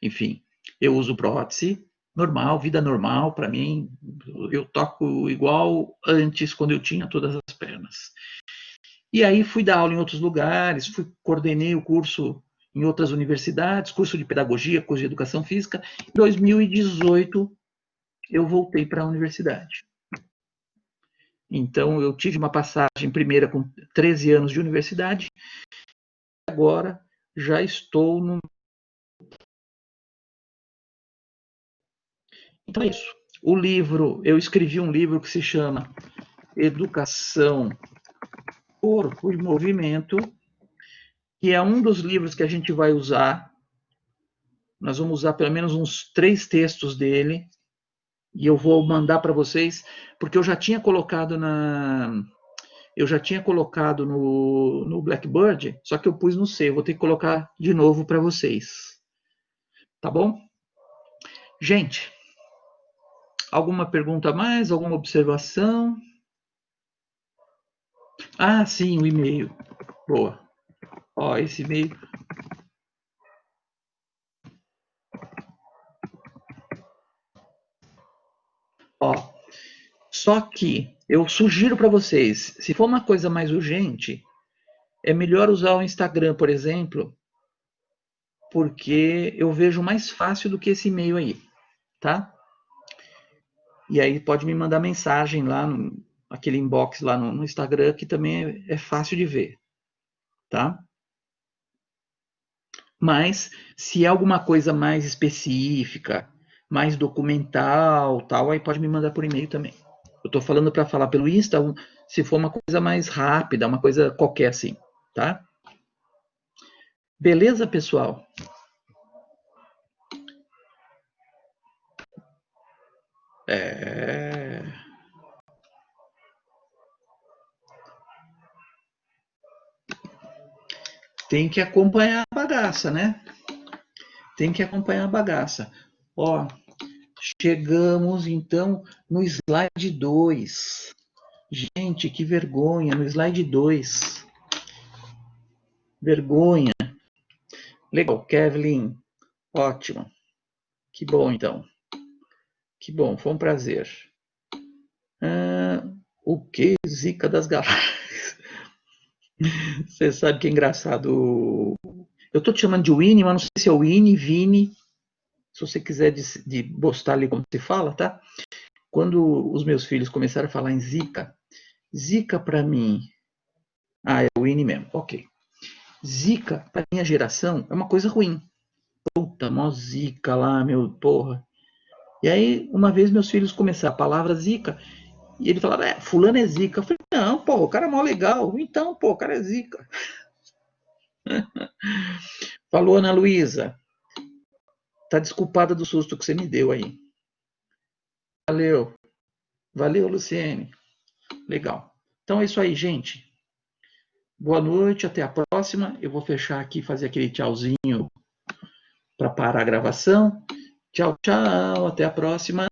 enfim, eu uso prótese, normal, vida normal, para mim, eu toco igual antes, quando eu tinha todas as pernas. E aí fui dar aula em outros lugares, coordenei o curso em outras universidades, curso de pedagogia, curso de educação física. Em 2018, eu voltei para a universidade. Então, eu tive uma passagem primeira com 13 anos de universidade, agora já estou no. Então é isso. O livro, eu escrevi um livro que se chama Educação, Corpo e Movimento, que é um dos livros que a gente vai usar. Nós vamos usar pelo menos uns 3 textos dele, e eu vou mandar para vocês, porque eu já tinha colocado no Blackboard, só que eu pus no C, eu vou ter que colocar de novo para vocês. Tá bom? Gente, alguma pergunta a mais? Alguma observação? Ah, sim, o e-mail. Boa. Ó, esse e-mail. Ó, só que eu sugiro para vocês, se for uma coisa mais urgente, é melhor usar o Instagram, por exemplo, porque eu vejo mais fácil do que esse e-mail aí, tá? E aí pode me mandar mensagem lá no aquele inbox lá no Instagram, que também é fácil de ver, tá? Mas se é alguma coisa mais específica, mais documental, tal, aí pode me mandar por e-mail também. Eu estou falando para falar pelo Insta, se for uma coisa mais rápida, uma coisa qualquer assim, tá? Beleza, pessoal? É... Tem que acompanhar a bagaça, né? Tem que acompanhar a bagaça. Ó, chegamos então no slide 2. Gente, que vergonha, no slide 2. Vergonha. Legal, Kevin. Ótimo. Que bom, então. Que bom, foi um prazer. O que? Zica das galáxias. Você sabe que é engraçado. Eu tô te chamando de Winnie, mas não sei se é Winnie, Vini. Se você quiser de postar ali como se fala, tá? Quando os meus filhos começaram a falar em Zika, Zika para mim. Ah, é Winnie mesmo. Ok. Zika, para minha geração, é uma coisa ruim. Puta, mó Zika lá, meu porra. E aí, uma vez meus filhos começaram a palavra Zika, e ele falava, fulano é Zica. Eu falei, não, pô, o cara é mó legal. Então, pô, o cara é Zica. Falou, Ana Luísa. Tá desculpada do susto que você me deu aí. Valeu. Valeu, Luciene. Legal. Então é isso aí, gente. Boa noite, até a próxima. Eu vou fechar aqui, fazer aquele tchauzinho para parar a gravação. Tchau, tchau. Até a próxima.